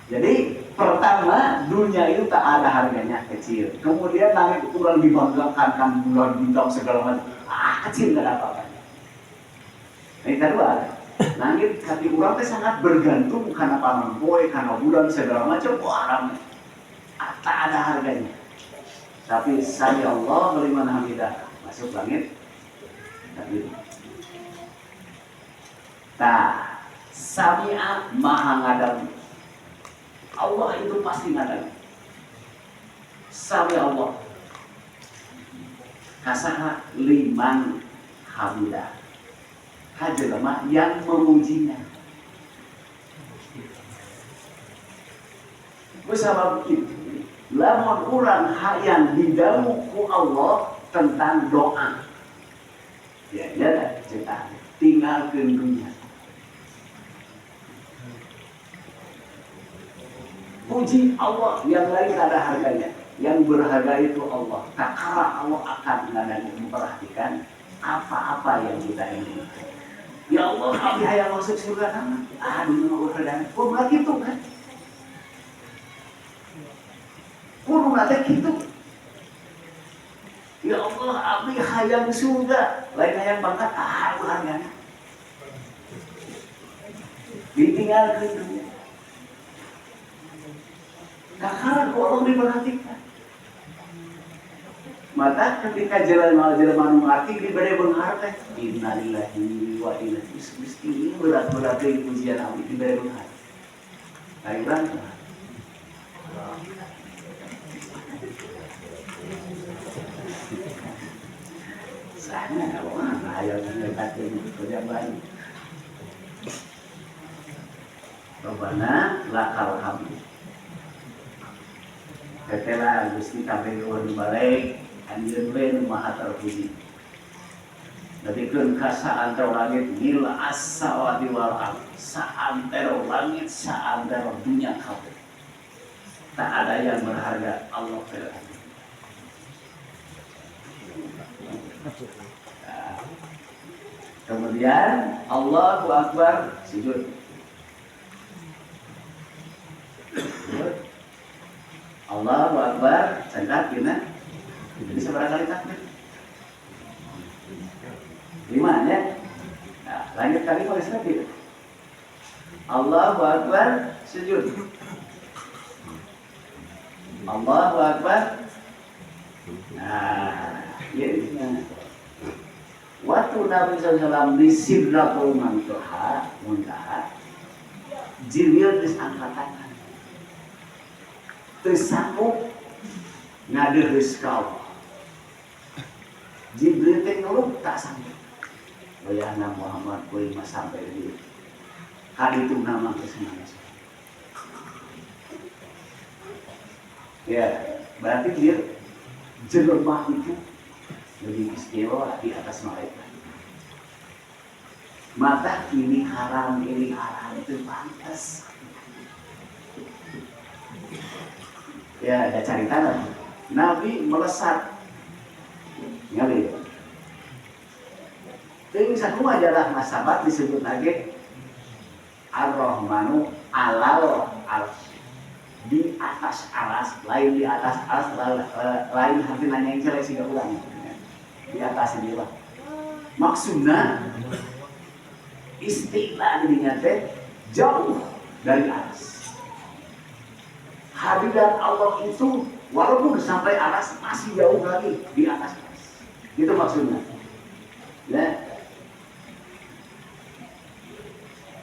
Jadi pertama dunia itu tak ada harganya, kecil. Kemudian langit itu kurang dibanggakan kan bulan bintang segala macam. Kecil gak ada apa-apa. Yang kedua, langit kaki orang itu sangat bergantung karena paman boy, karena bulan segala macam. Ramai. Tak ada harganya. Tapi sami Allah liman hamidah masuk langit. Nah, Sami'a maha ngadang. Allah itu pasti ngadang. Sami Allah. Kasaha liman hamidah. Hajelema yang memujinya. Sebab itu, lamun urang hayang didamu ku Allah tentang doa. Ya, cerita tinggalkeun dunia. Puji Allah yang lain ada harganya. Yang berharga itu Allah. Takara Allah akan memperhatikan apa-apa yang kita inginkan. Ya Allah, kami hayang masuk surga nama. Aduh, berharga. Kok begitu gitu kan? Kudu nate gitu. Ya Allah, abdi hayang surga. Lain hayang banget, berharganya. Ditinggalkan dunia. Kakak Allah diperhatikan. Maka ketika jalan mengerti diberi menghargai. Innalillahi wa inna ilaihi raji'un. Ini berat-berat dari pujian abdi diberi menghargai. Ayo bantu. Sana kalau mana ayat mendekati kerja baik. Rabbana lakal hamd. Setelah Gusti kabeh nuhun balik, anjeun we nu maha terpuji. Dadikeun ka saantero langit mil as-samawati wal ardh, saantero langit, saantero dunia kabeh. Tak ada yang berharga Allah Ta'ala. Nah, kemudian Allahu Akbar sujud. Allahu Akbar cangkat gina. Bisa berapa kali takbir? 5 ya. Nah, lanjut kali boleh sekali. Allahu Akbar sujud. Allahu Akbar. Nah, ini. Waktu Nabi SAW di Sidratul Muntaha, Jibril disangkat tangan. Tersanggup ngadeheus ka Allah. Jibril teh ngeluh tak sanggup. Bayana Muhammad kuy mah sampai di kaditu nama kesemana. Ya, berarti dia jelema itu lebih istimewa di atas malaikat. Maka ini haram itu pantas. Ya, ada cerita Nabi melesat ngali. Ini satu majalah masabat disebut lagi Ar-Rahmanu alal arsy. Di atas aras, lain di atas aras, lain hati nanya yang celek sehingga ulang. Di atas ini lah. Maksudnya istilah dirinya teh jauh dari aras. Hadirat Allah itu walaupun sampai aras masih jauh lagi di atas aras. Itu maksudnya. Ya.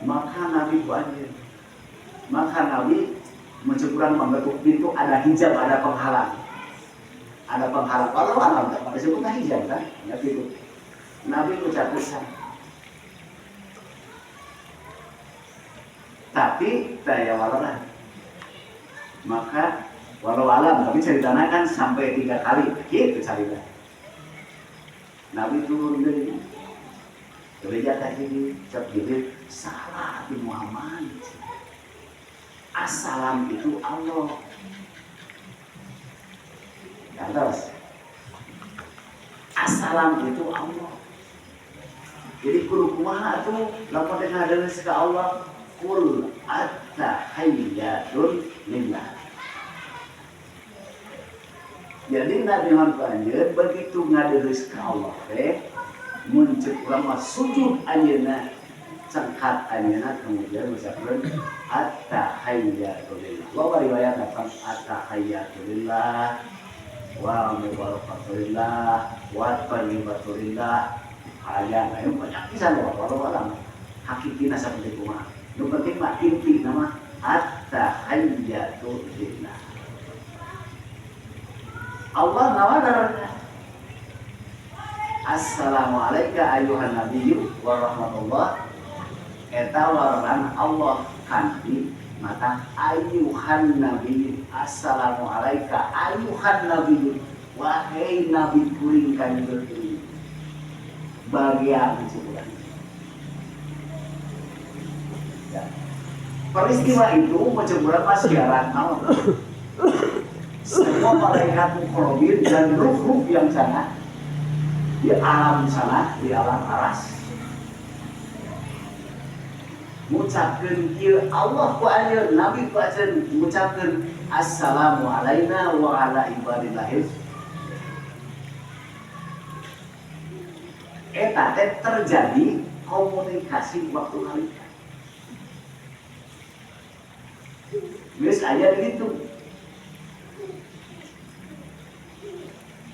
Maka Nabi banjir. Maka Nabi mencukuran membentuk pintu, ada hijab, ada penghalang. Ada penghalang. Kalau alam disebutnya hijab kan? Ya pintu. Nabi ucap pesan. Tapi saya walaupun maka walau alam, tapi ceritanya kan sampai 3 kali, gitu cerita. Nabi turun dari gereja tadi, cek diri, salah di Muhammad. Assalam itu Allah. Ya terus, assalam itu Allah. Jadi kudu kumaha tuh, lamun dengar dari ke Allah, kul at-tahiyyatun lillah. Jadi Nabi Muhammad begitu ngadeus ka Allah teh muncul lama sujud anjeunna cengkat anjeunna kemudian ucapkeun at-tahiyyatu lillah. Wa riwayat datang at-tahiyyatu lillah wa mubarakatu lillah wa thayyibatu lillah. Ayat banyak pisan walau alam. hakikina seperti kumaha. Nu penting mah inti nama at-tahiyyatu lillah. Allah ngawadarna. Assalamualaikum ayuhan nabiyyu wa rahmatullah. Eta waran Allah kanti mata ayuhan nabiyyu. Assalamualaikum ayuhan nabiyyu. Wahai nabi kuring kanjeng kuring. Bagian sebulan. Ya. Peristiwa itu macam berapa siaran naon? Semua malaikat mukarrabin dan ruh-ruh yang sana di alam sana, di alam aras mengucapkan ya Allah ku ayeuna nabi ku ayeuna mengucapkan assalamu alaina wa ala ibadillahil. Eta teh terjadi komunikasi waktu kali. Geus aya gitu.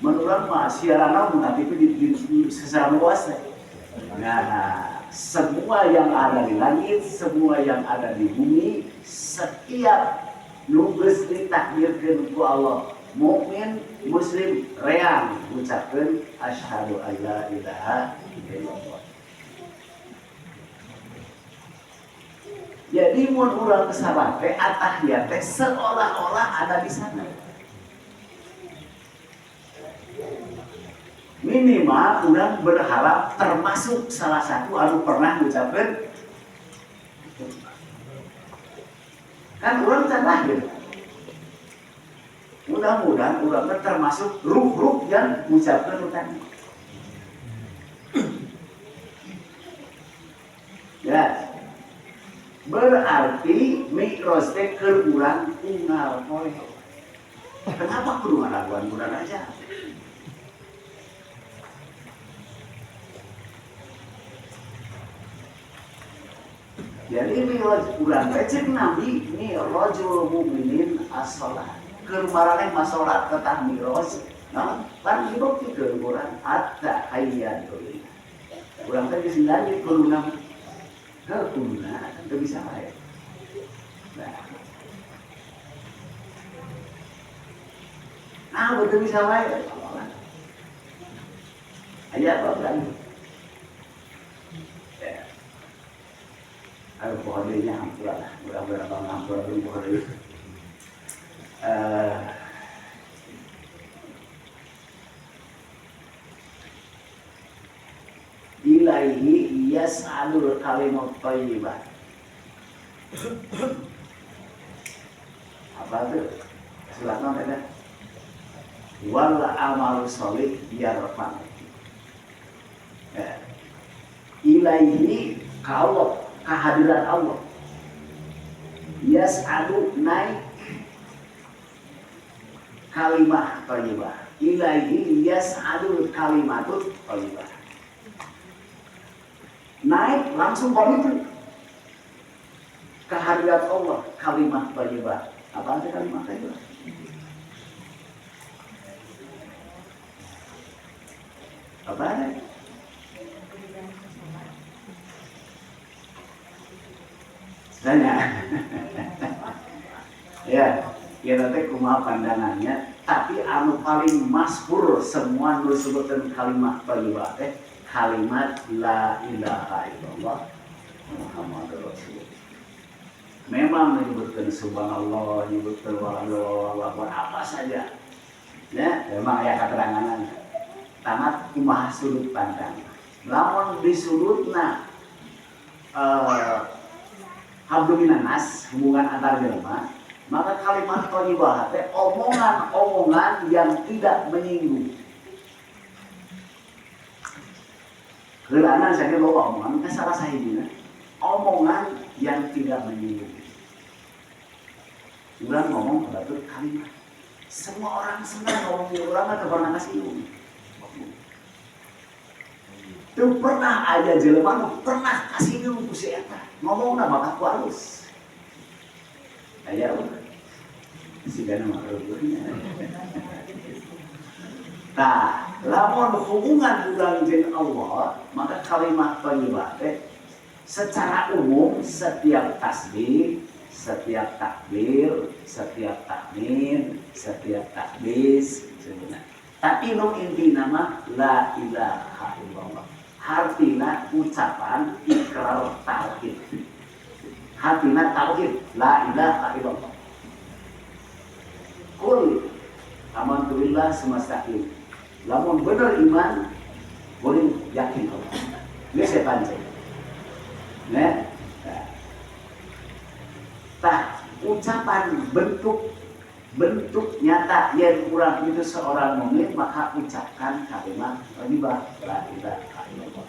Menurut mah siaran tapi itu secara luas. Nah, semua yang ada di langit, semua yang ada di bumi, setiap nugas ditakdirkan ku Allah, mukmin, muslim, reang ucapkan asyhadu alla ilaha illallah. Jadi mun urang kesabat teh atahiyat teh seolah-olah ada di sana. Minimal urang berharap termasuk salah satu anu pernah mengucapkan kan urang can lahir. Mudah-mudahan urang termasuk ruh-ruh yang mengucapkan tadi. Ya. Berarti Mi'raj teh keur urang unggal poe. Kenapa kudu ngaraguan urang aja? Jadi Mi'raj urang teh cek Nabi Mi'rajul mukminin as-shalah. Keur maraneh masalat tetah Mi'raj. Nah, kan dibuktikeun urang at-tahiyyatu lillah. Urang teh geus lanjut kuluna. Kuluna teu bisa wae. Nah, betul bisa wae. Aya apa kan? Ayo pohonnya hampura lah, berapa hampura dulu pohon. Ilaihi yas'alul kalimat thayyibah. Apa tuh? Suratnya ada. Wal amalu sholih yarfa. Ilaihi kalau kehadiran Allah. Yas'alu naik kalimah thayyibah. Ilaihi yas'alul kalimatut thayyibah. Naik langsung komitmen kehadirat Allah kalimat thayyibah. Apa arti kalimat thayyibah? Apa arti? Tanya. Ya, kita teh kumaha pandangannya, tapi anu paling masyhur semua nu disebutkeun kalimat thayyibah teh kalimat la ilaha illallah Muhammadur Rasulullah. Memang menyebutkan subhanallah, menyebutkan wallahu apa saja. Ya, memang aya keterangan tamat kumaha sudut pandang. Lamun di sudutna hablu minan nas, hubungan antar jelema, maka kalimat thayyibah teh omongan-omongan yang tidak menyinggung. Kelana saya bawa omongan, kan salah sahihina. Omongan yang tidak menyinggung. Ulang ngomong betul kalimat. Semua orang senang ngomongin orang atau pernah kasih itu pernah aja jelema pernah kasih nyung ku si eta. Ngomongna bakal ku halus. Aya urang. Sigana mah urang. Nah, lamun hubungan urang jeung Allah, maka kalimat thayyibah teh secara umum setiap tasbih, setiap takbir, setiap takmin, setiap takbis sebenarnya. Tapi nu inti nama la ilaha illallah. Artinya ucapan ikrar tauhid. Artinya tauhid la ilaha illallah. Kul amantu billah semastaqim. Lamun bener iman, boleh yakin Allah. Ini saya pancing. Nah, ucapan bentuk nyata yang kurang itu seorang mukmin maka ucapkan kalimat thayyibah la ilaha illallah.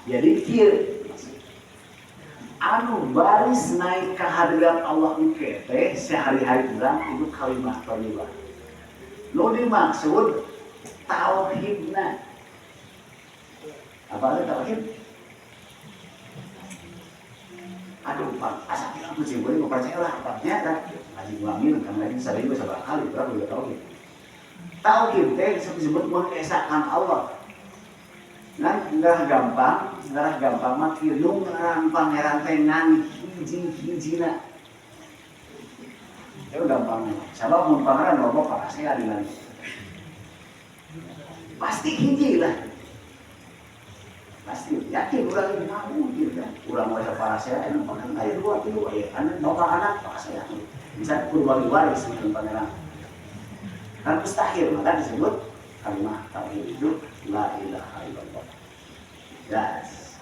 Jadi kieu anu baris naik ke hadirat Allah engke teh sehari-hari urang itu kalimat thayyibah. Lo dimaksud tauhidna. Apa itu tauhid? Aduh, Pak, asal kita kucing boleh mau percaya lah, Paknya kan ngaji ngulamin, kan lagi sering beberapa kali, berapa udah tauhid. Tauhid teh disebut mengesahkan Allah. Nah, nggak gampang mah kieu ngarang pangeran teh ngan hiji-hijina. Itu gampang. Sabab mun pangeran loba parasea di langit. Pasti hiji lah. Pasti yakin urang ini mau gitu kan. Urang wae parasea anu pangeran aya 2 3 aya anak bapak anak parasea. Bisa berbagi waris dengan pangeran. Kan mustahil maka disebut kalimat tauhid itu la ilaha illallah. Das.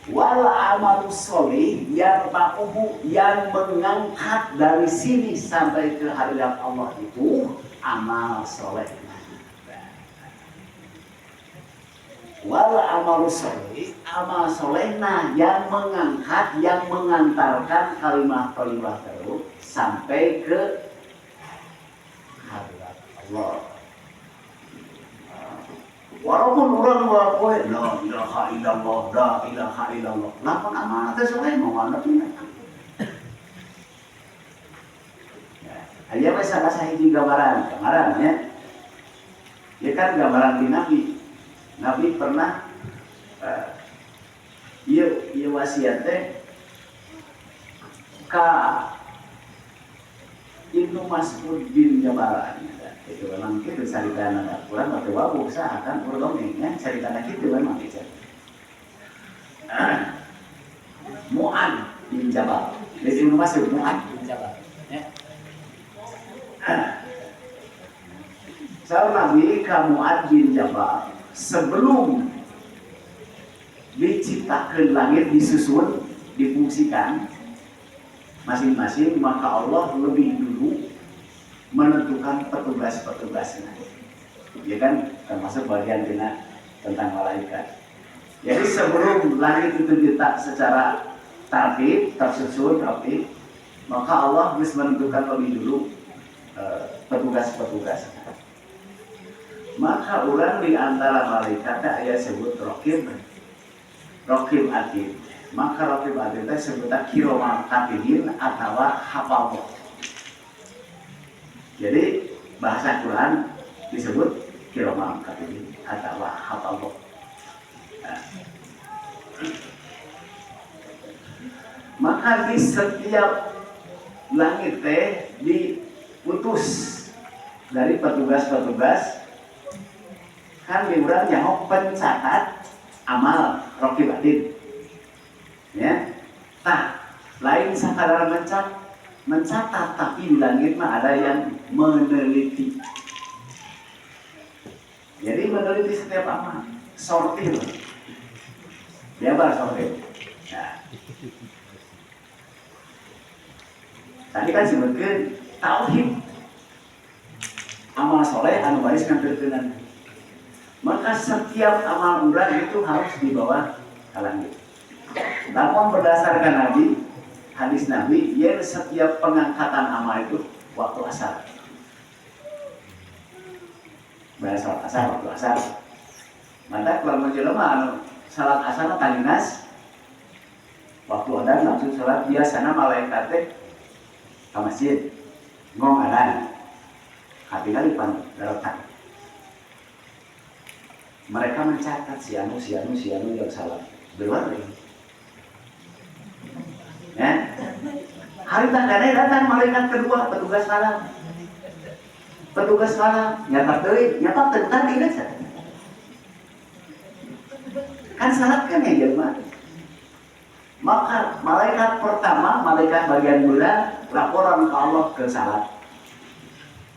Wal amalu sholih yang ma'uhu yang mengangkat dari sini sampai ke hadirat Allah itu amal soleh. Wal amalu sholih, amal solehna yang mengangkat, yang mengantarkan kalimat terus sampai ke hadirat Allah. Walaupun orang wae la ilaha illallah, la ilaha illallah. Lamun amanah teh soleh mau ana pindah. Aya mah salah hiji gambaran ya. Ya kan gambaran di Nabi. Nabi pernah ieu wasiat teh ka Ibnu Mas'ud bin Jabal. Itu memang kita cerita anak kurang atau wabu usahakan dongengnya cerita anak itu memang itu. Mu'ad bin Jabal. Jadi Ibnu Mas'ud Mu'ad bin Jabal. Ya. Sahabat Nabi Mu'ad bin Jabal sebelum diciptakan langit disusun difungsikan masing-masing maka Allah lebih dulu menentukan petugas-petugasnya. Ya kan termasuk bagian tentang malaikat. Jadi sebelum langit itu ditak secara tertib, tersusun rapi, maka Allah harus menentukan lebih dulu petugas-petugasnya. Maka orang di antara malaikat ada sebut Raqib Atid. Maka Raqib Atid itu sebutnya Kiromal Katibin atau Hafallah. Jadi bahasa Quran disebut Kiromal Katibin atau Hafallah. Maka di setiap langit teh diutus dari petugas-petugas kan diurang nyaho pencatat amal Raqib Atid. Ya. Lain sakadar mencatat tapi di langit mah ada yang meneliti. Jadi meneliti setiap amal, sortir. Dia sortir. Nah. Tadi kan sebutkan tauhid. Amal soleh anu baris ngambilkeun. Maka setiap amal urang itu harus dibawa ke langit. Namun berdasarkan Nabi, hadis Nabi, ya setiap pengangkatan amal itu waktu asar. Bahasa asar waktu asar. Maka kalau menjelma salat asar talinas waktu ada langsung salat biasana malaikat teh ke masjid ngong adan. Hati kali pan darotan. mereka mencatat si anu yang salah. Berulang lagi. Ya. Hari tanggalnya datang malaikat kedua, petugas salam. Nyatat tadi kan salah. Kan salah kan ya jelema. Maka malaikat pertama, malaikat bagian bulan, laporan ke Allah ke salat.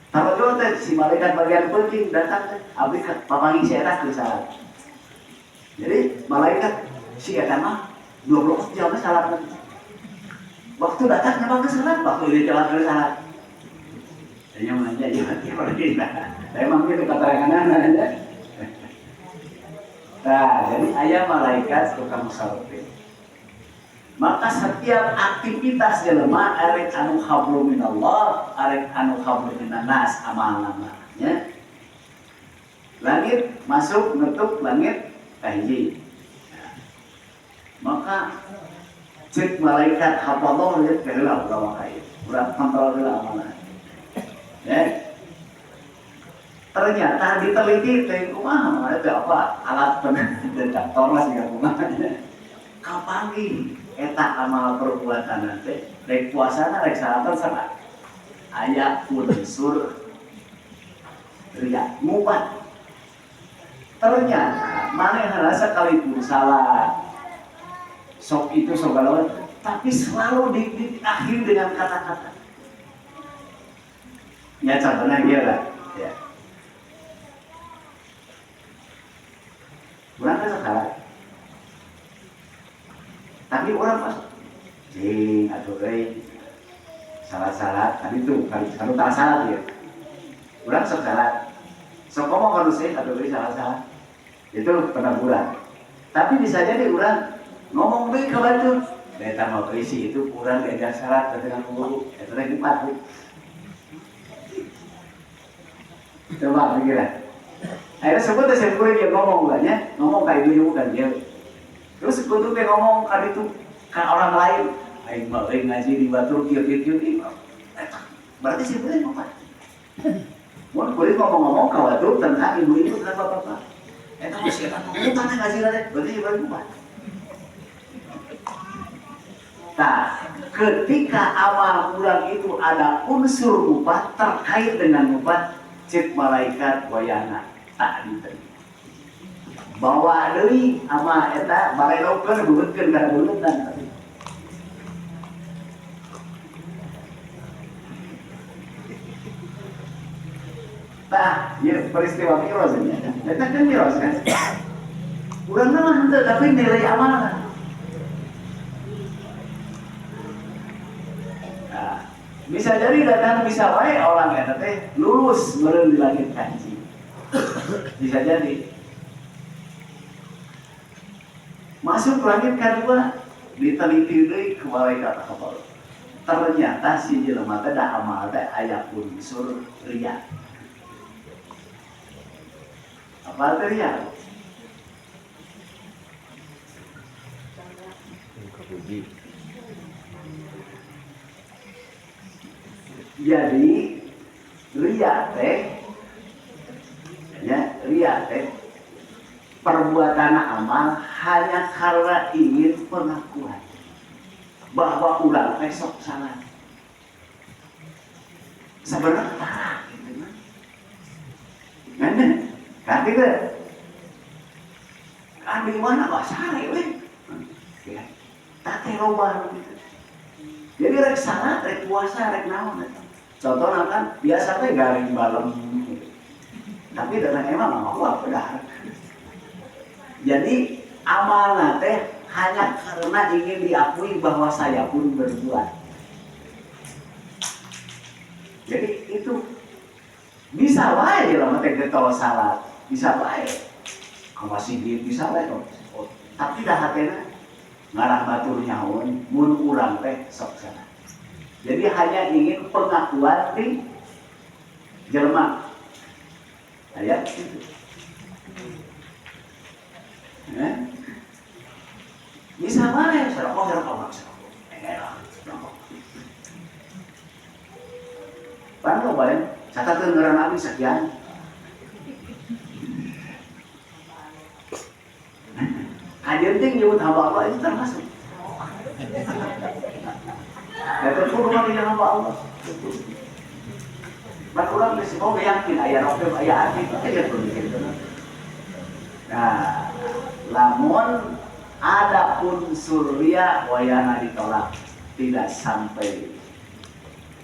Kalau si malaikat bagian penting datang, abis papangi saya ke salat. Jadi malaikat si mah 24 jam salat. Waktu datang nyapa ke salat, waktu dia jalan ke salat. Hanya manja mati kalau kita. Emang itu keterangan aja. Nah, jadi ayah malaikat tukang salting. Maka setiap aktivitas jelema arek anu hablu minallah, arek anu hablu minannas amal-amalnya. Langit masuk nutup langit kahiji. Nah, maka cek malaikat hafallah lihat ke heula urang kayu. Urang kontrol heula amalna. Ya. Ternyata diteliti teh kumaha itu apa alat pendetektor lah sih kumaha. Kapangi eta amal perbuatan nanti rek puasana rek salatan sama aya unsur riya mubat. Ternyata manehna sekalipun salah sok itu sok galauan tapi selalu diakhiri dengan kata-kata. Ya contohnya dia lah ya. Urang kan salah. Tapi orang pas jing atau salah tadi itu kalau tak salah dia orang sok salah sok ngomong kalau sih atau salah itu peneguran. Tapi bisa jadi orang ngomong baik ke batu data mau isi itu kurang diajar syarat dengan guru itu lagi patuh. Coba pikiran akhirnya sebetulnya dia ngomong banyak ngomong kayak gini bukan dia. Terus kudu teh ngomong kali itu kan orang lain, aing mah ngaji di batur kieu berarti sih boleh apa? Mun boleh ngomong-ngomong ka batur tentang ibu-ibu dan bapak-bapak. Eta masih eta ngomong tanah ngaji teh, berarti sih boleh apa? Nah, ketika awal bulan itu ada unsur mubah terkait dengan mubah, cek malaikat wayana tak diterima. Bawa deui ama eta barerokeun bebeutkeun ka beuleutan tadi. Tah, ieu peristiwa Mi'raj nya. Eta kan Mi'raj kan. Urang mah henteu tapi nilai amalna. Nah, bisa jadi datang bisa wae orang eta teh lulus meureun di langit kaji. Bisa jadi masuk langit kedua diteliti deui ku malaikat hafal. Ternyata si jelema teh da amal teh aya unsur riya. Apa teh riya? Jadi riya teh perbuatan amal hanya karena ingin pengakuan bahwa ulang besok salah. Sebenarnya parah gitu kan. Kan gitu. Kan di mana bahasa weh. Ya. Tate loba gitu. Jadi rek salat, rek puasa, rek naon eta. Contohnya kan biasa teh garing balem gitu. Tapi dengan emang Allah benar. Jadi amal teh hanya karena ingin diakui bahwa saya pun berbuat. Jadi itu bisa wae lah teh getol salat, bisa wae. Ka masjid bisa wae kok. Tapi dah hatena ngarah batur nyaon mun urang teh sok sana. Jadi hanya ingin pengakuan di jelema. Ayat itu. Bisa wae serokok Allah. Pan lo bayang, catatkeun ngaran abdi sekian. genting nyebut hamba Allah itu termasuk. Ya terpuluh kali yang hamba Allah. Maka orang mau yakin ayat Rabbim ayat itu aja begitu. Nah, lamun ada pun surya wayana ditolak tidak sampai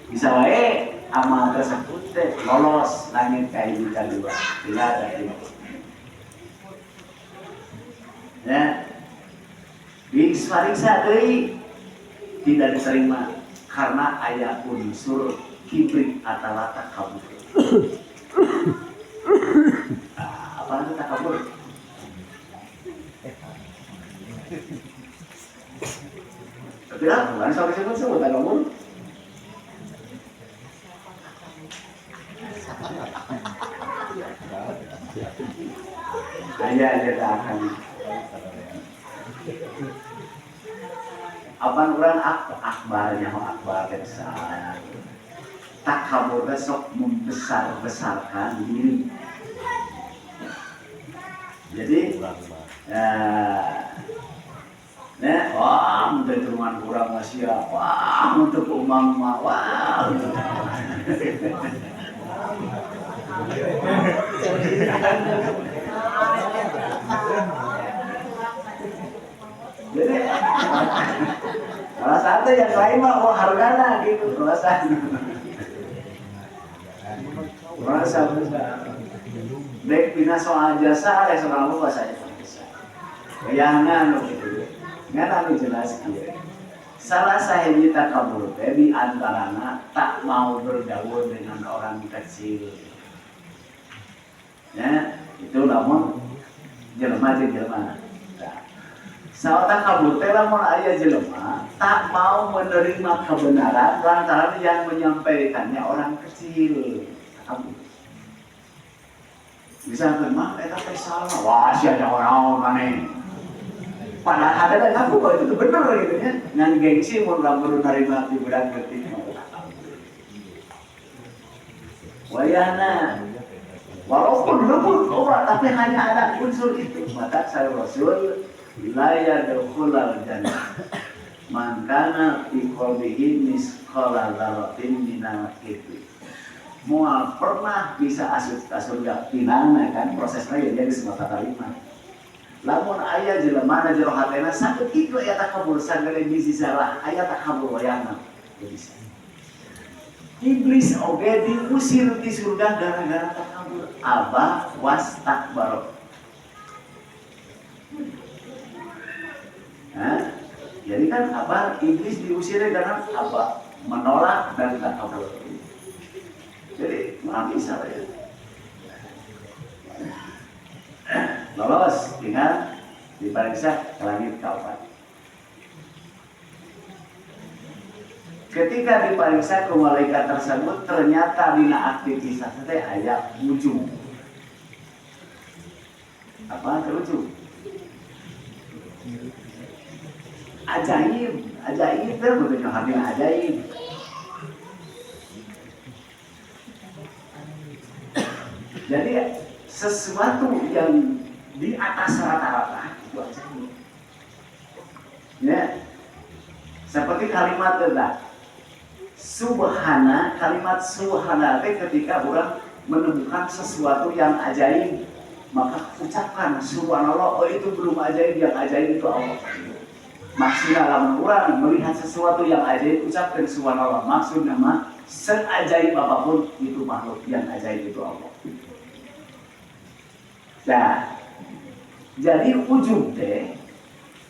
bisa wae amal tersebut lolos langit kayu kedua tidak ada itu. Ya, diperiksa deui tidak diterima karena ayat unsur kibrit atau takabur. Apa itu takabur? Tidak, bukan sampai sebut takabur. Aja tak akan. Apa orang akbarnya akbar besar. Takabur besok membesar-besarkan diri. Jadi, wah, untuk teman kurang masih wah, untuk umam wah. Jadi, salah satu yang lain mah hargana gitu, perasaan. Merasa besar. Dek bina soal jasa, soal apa bahasa Indonesia. Bayangan gitu. Ngan anu jelas kieu. Salah sahiji takabur teh di antarana tak mau bergaul dengan orang kecil. Ya, itu lamun jelema jeung jelema. Saat takabur teh lamun aya jelema tak mau menerima kebenaran lantaran yang menyampaikannya orang kecil. Takabur. Bisa mah eta teh salah. Wah, sia ada orang maneh. Padahal ada yang ngaku bahwa itu benar gitu ya. Ngan gengsi mun lamun narima di budak geuting. Wayahna walaupun lembut tapi hanya ada unsur itu. Maka saya Rasul la yadkhulul jannah man kana fi qalbihi misqala dzarratin minal kibri. Moal pernah bisa asup ka surga pinangna kan prosesnya ya jadi semata kalimat. Lamun aya jelema na jero hatena sakeutitu aya takabur sagale bisi salah aya takabur wayahna bisa. Iblis oge diusir di surga gara-gara takabur aba wastakbar. Nah, jadi kan apa iblis diusirnya karena apa menolak dan takabur. Jadi maaf bisa ya. Lolos tinggal diperiksa ke langit keempat. Ketika diperiksa ke malaikat tersebut ternyata dina aktivitas teh aya ujung. Apa terujung? Ajaib, ajaib kan begitu hamil ajaib. Jadi sesuatu yang di atas rata-rata itu ajaib. Ya, seperti kalimat tentang subhana, kalimat subhana ketika orang menemukan sesuatu yang ajaib, maka ucapkan subhanallah. Oh itu belum ajaib, yang ajaib itu Allah. Maksudnya lamun orang melihat sesuatu yang ajaib, ucapkan subhanallah. Maksudnya mah seajaib apapun itu makhluk yang ajaib itu Allah. Nah, jadi ujung teh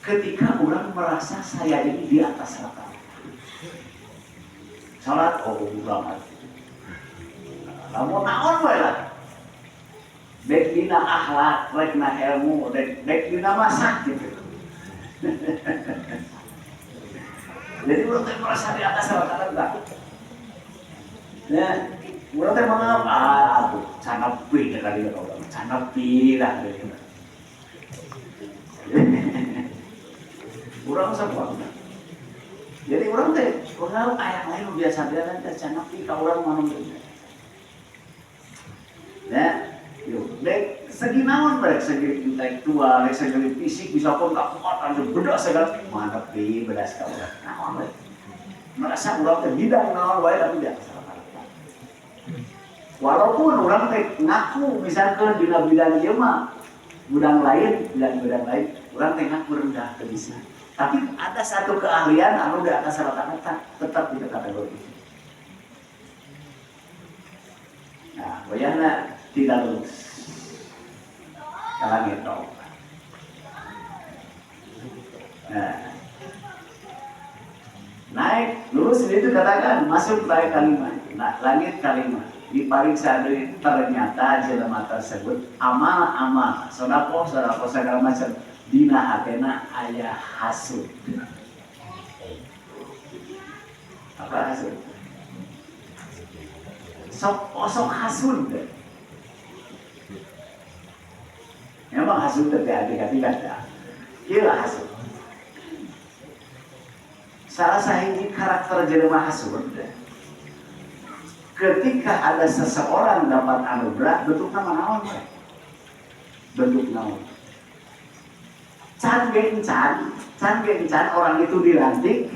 ketika orang merasa saya ini di atas rata. Salat oh urang atuh. Lamun naon wae lah. Dek dina akhlak, rek na ilmu, dek dina masak gitu. Jadi orang teh merasa di atas rata-rata. Ya, orang teh mengapa? Aduh, canapi kali ya orang, canapi lah gitu. Orang semua. Jadi orang teh, orang ayah lain biasa dia kan canapi ka orang mana gitu. Ya, yuk, dek segi naon baik segi intelektual, segi fisik bisa pun tak kuat ada beda segala mantap di beda sekali. Naon baik merasa urang teh bidang naon wae tapi tidak salah. Walaupun orang teh ngaku misalkan di bidang ieu mah bidang lain, orang teh ngaku rendah teu bisa. Tapi ada satu keahlian anu di atas rata-rata tetap di kategori. Nah, bayangna tidak lulus. Langit dong. Nah, naik lulus itu katakan masuk naik kalimat. Nah, langit kalimat dipariksa dari ternyata jelema tersebut amal sodako segala macam dina hatena aya hasud. Apa hasud? Sok hasud. Memang hasud teh adik-adik ada. Ieu hasud. Salah sahiji karakter jelema hasud. Ketika ada seseorang dapat anugerah, bentuknya naon we? Bentuk naon? Can orang itu dilantik,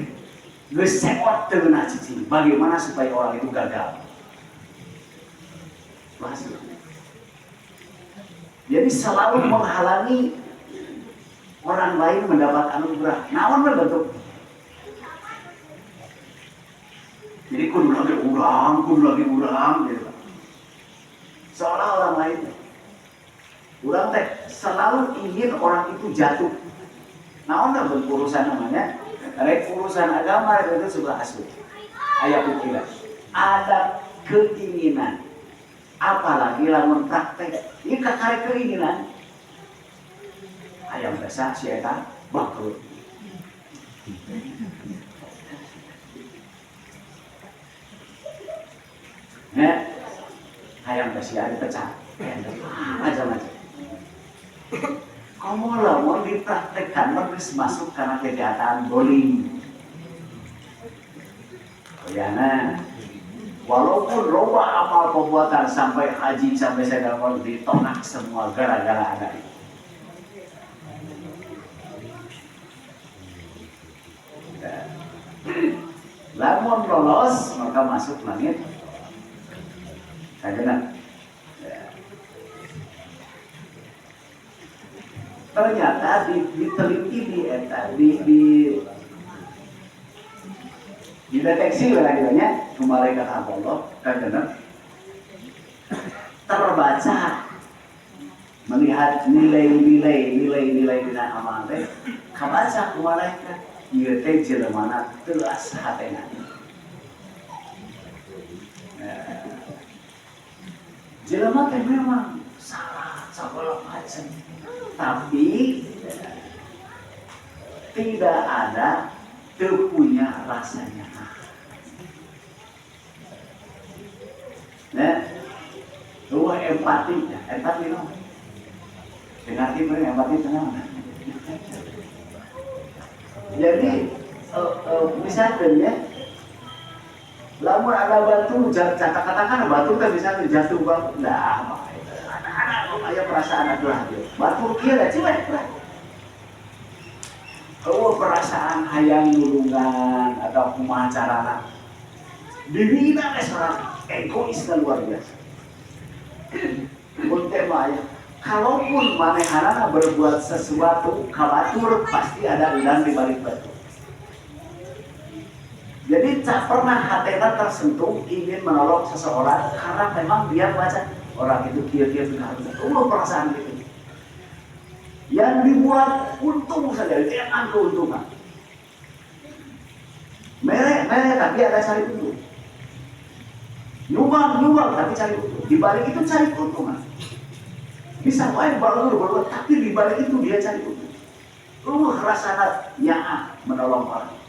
geus sewot teu geuna cicing. Bagaimana supaya orang itu gagal? Masuk. Jadi selalu menghalangi orang lain mendapat anugerah. Naon we bentuk? Jadi kudu lagi urang gitu. Seolah orang lain. Urang teh selalu ingin orang itu jatuh. Naon bentuk urusan namanya? Rek urusan agama itu sebelah hasud. Aya pikiran. Ada keinginan. Apalagi lamun praktek. Ieu kakare keinginan. Hayang desa si eta bangkrut. Hayang desa dipecah. Macam-macam. Kamu lamun dipraktekkan geus masuk karena kejahatan dolim. Bayana walaupun loba amal perbuatan sampai haji sampai segala macam ditolak semua gara-gara ada itu. Lamun lolos maka masuk langit kagenap. Ternyata diteliti dideteksi lagi-lagi malaikat Allah kagenap terbaca melihat nilai dina amal teh kabaca ku malaikat ieu teh jelemana teuas hatena. Jelema teh memang salah segala macam, tapi tidak ada teu punya rasanya. Nah, empati no. Dengar empati tenang. Jadi misalnya lamun ada batu katakan batu kan bisa jatuh bang nah anak-anak aya perasaan adalah batu kira ciwek perasaan hayang nulungan atau kumaha carana dibina seorang egois dan luar biasa. Untuk maya kalaupun manehanana berbuat sesuatu kabatur pasti ada udan di balik batu. Jadi tak pernah hatena tersentuh ingin menolong seseorang karena memang dia baca orang itu kira-kira benar. Perasaan itu. Yang dibuat untung saja, jangan keuntungan. Merek tapi ada cari untung. Nyumbang tapi cari untung. Di balik itu cari keuntungan. Bisa main berbuat tapi di balik itu dia cari untung. Rasanya nyaah menolong orang.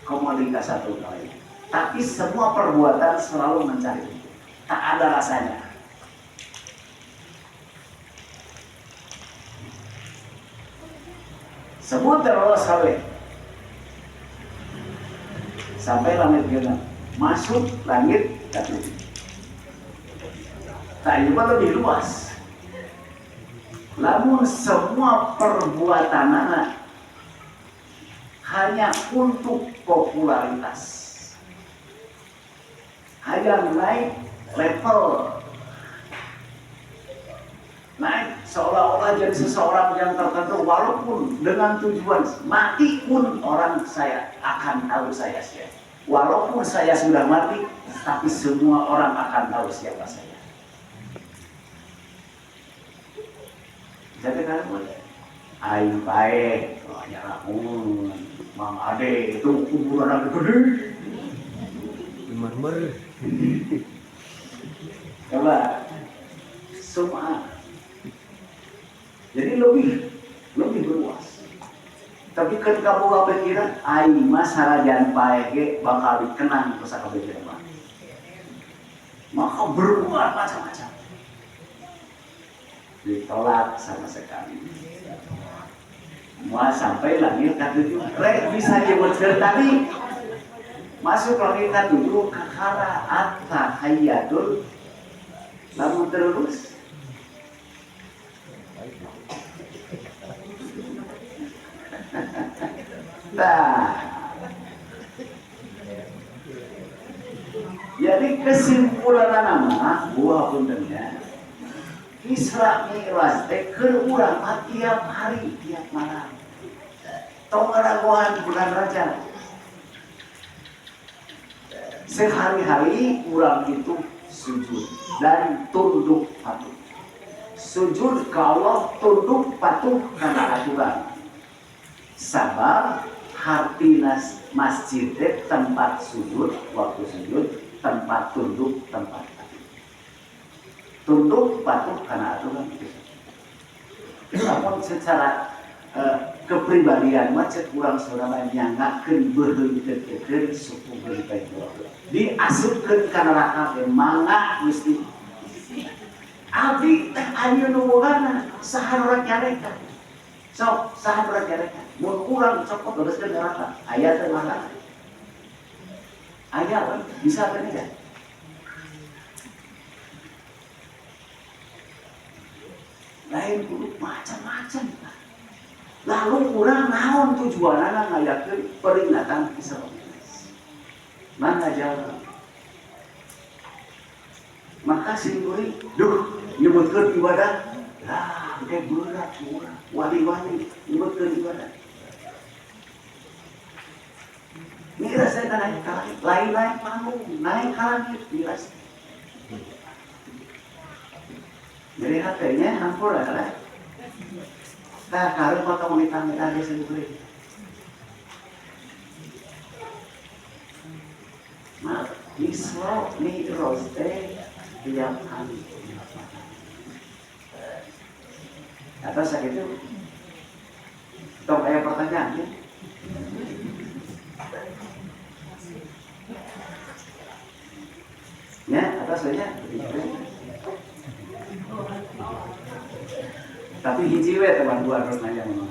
Komodika satu kali. Tapi semua perbuatan selalu mencari. Tak ada rasanya. Sebut terus kali. Sampai langit genap. Masuk langit satu. Tak juga lebih luas. Lamun semua perbuatan anak hanya untuk popularitas, hanya naik level, naik seolah-olah jadi seseorang yang tertentu, walaupun dengan tujuan mati pun orang saya akan tahu saya siapa. Walaupun saya sudah mati, tapi semua orang akan tahu siapa saya. Jadi kan aing bae, nyaramun, Mang Ade itu kuburan gede. Mermer. Coba semua. Jadi lebih berluas. Tapi kan kamu gak pikiran, aing mah sarajan bae ge bakal dikenang ku sakabeh jelema. Maka berbuat macam-macam. Ditolak sama sekali. Mau sampai langit ke-7, bisa nyebutkan tadi masuk langit ke-7 kakara atta hayyatul lalu terus nah, jadi kesimpulan nama buah puntennya Isra Mi'raj teh keur urang tiap hari tiap malam. Tong ngaragohan bulan Rajab. Sehari-hari urang itu sujud dan tunduk patuh. Sujud ke Allah, tunduk patuh karena aturan. Sabab hartinas masjid tempat sujud, waktu sujud, tempat tunduk, tempat tunduk patuh karena aturan itu. Namun secara kepribadian macet kurang saudara nyanggakeun beureum teu suku beuritan diasupkeun ka neraka ge mangga Gusti. Abdi teh aya nu bogana saha urang nyareka. Sok saha urang nyareka. Mun urang cokot bereskeun neraka, aya teh mangga. Aya bisa teh ya. Lain kudu macam-macam. Lalu kurang naon tujuanana ngayakeun peringatan Isra Mi'raj. Mana jalan? Maka simkuring, duh, nyebutkeun ibadah. Lah, ge berat urang. Wali-wali nyebutkeun ibadah. Mi'raj teh naik ka langit, lain naik panggung, naik ka langit Mi'raj. Jadi hatenya hampur lah. Nah, kalau maka wanita mereka sendiri. Nah, Isra Mi'raj teh tiap hari. Atas sakit itu, tong aya pertanyaan ya. Ya, atas saja. Tapi hiji we teman gua harus nanya mama.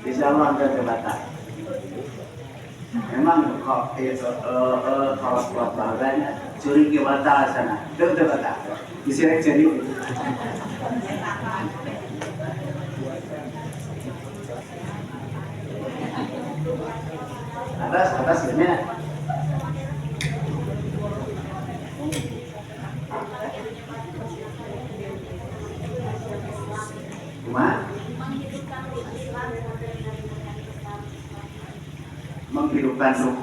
Insyaallah terbatas. Memang kalau kuat bahaganya curi ke batal sana, terbatas. Disirek jadi. Atas ini. Menghidupkan ruh.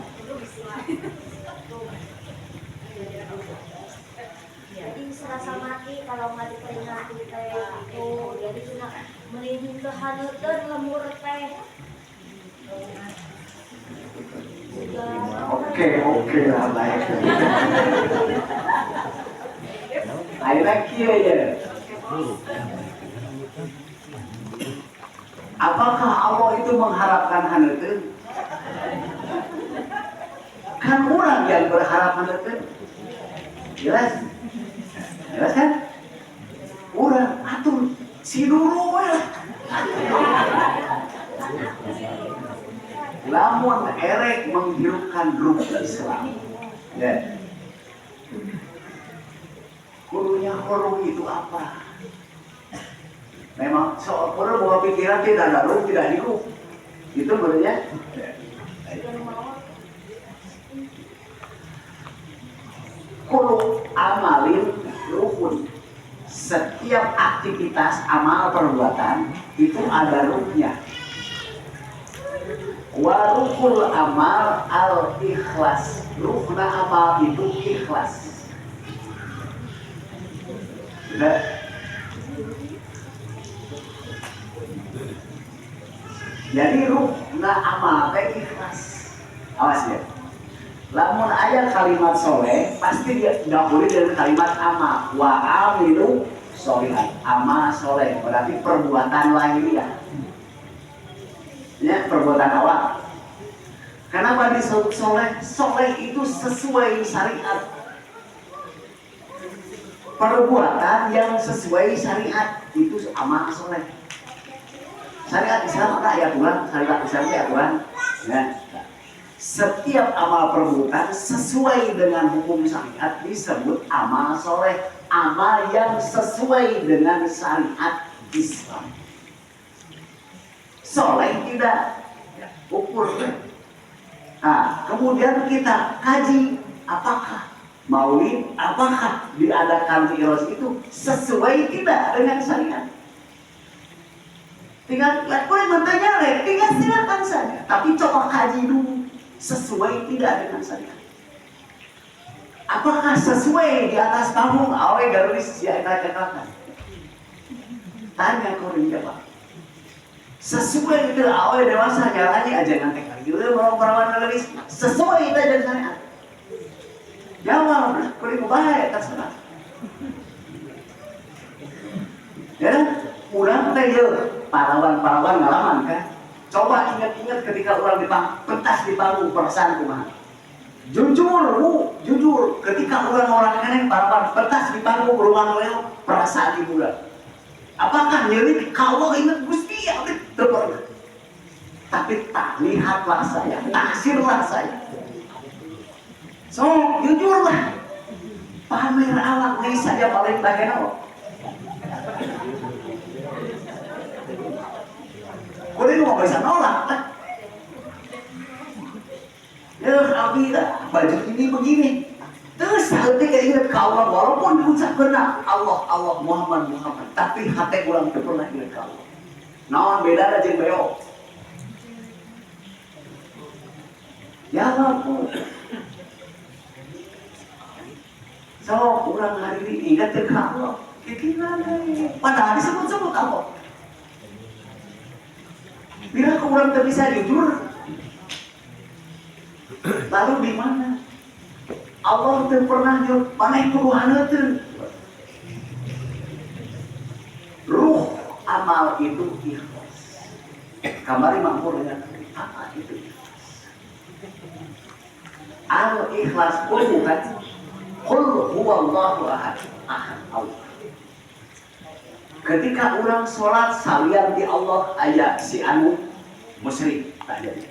hati teh itu jadi cina merinding ke haneuteun lemur teh. Oke lah baik. Akhirnya kieu ya. Apakah Allah itu mengharapkan haneuteun? Kan orang yang berharap haneuteun. Jelas? Jelas kan? Orang atur si dulu lah. Lamun erek menghidupkan ruh Islam. Ya. Kurunya huruf itu apa? Memang soal orang bawa pikiran tidak ada ruh, tidak hidup. Itu berarti. Kulu amalin ruhun. Setiap aktivitas amal perbuatan itu ada ruhnya. Wa ruhul amal al ikhlas. Ruhna amal itu ikhlas. Nah, jadi ruhna amal teh ikhlas. Awas ya. Lamun aya kalimat soleh pasti dia dahului dengan kalimat amal. Wa amilu sholihat. Amal soleh berarti perbuatan lahiriah. Ya, perbuatan awal. Kenapa disebut soleh? Soleh itu sesuai syariat. Perbuatan yang sesuai syariat itu amal soleh. Syariat Islam ada ayat Tuhan, syariat Islam ayat Tuhan. Ya. Setiap amal perbuatan sesuai dengan hukum syariat disebut amal soleh. Amal yang sesuai dengan syariat Islam. Soleh tidak ukur. Nah, kemudian kita kaji apakah maulid, apakah diadakan mi'raj itu sesuai tidak dengan syariat. Tinggal boleh bertanya, tinggal silakan saja. Tapi coba kaji dulu sesuai tidak dengan syariat. Apakah sesuai di atas panggung awe garis ya katakan. Tanya kau jawab. Sesuai itu awe dewasa jalani aja nanti kali itu mau perawan garis sesuai itu dengan syariat. Jawab, kuliah bahaya terserah. Ya, kurang teh pahlawan ngalaman kan. Coba ingat-ingat ketika orang pentas di panggung perasaan kumaha. Jujur, ketika orang-orang aneh pahlawan pentas di panggung rumah leo perasaan di bulan. Apakah nyeri kalau ingat Gusti ya terpernah. Tapi tak lihatlah saya, taksirlah saya. So, jujurlah. Pamer awak ini saja paling bagian. Boleh mau bisa nolak kan? Ya, Abi baju ini begini. Terus ketika ingat ke Allah, walaupun diucap benar Allah Muhammad, tapi hati orang itu pernah ingat ke Allah. Naon beda ada jeung beo. Ya Allah. So, orang hari ini ingat ke Allah. Padahal disebut-sebut Allah. Bila orang tak bisa jujur, lalu di mana? Allah tidak pernah jujur, mana yang Tuhan itu? Ruh amal itu ikhlas. Kembali makmur dengan apa itu ikhlas? Al-ikhlas pun bukan Qul huwallahu ahad. Allah. Ketika orang sholat salian di Allah ayat si anu musyrik tak jadi.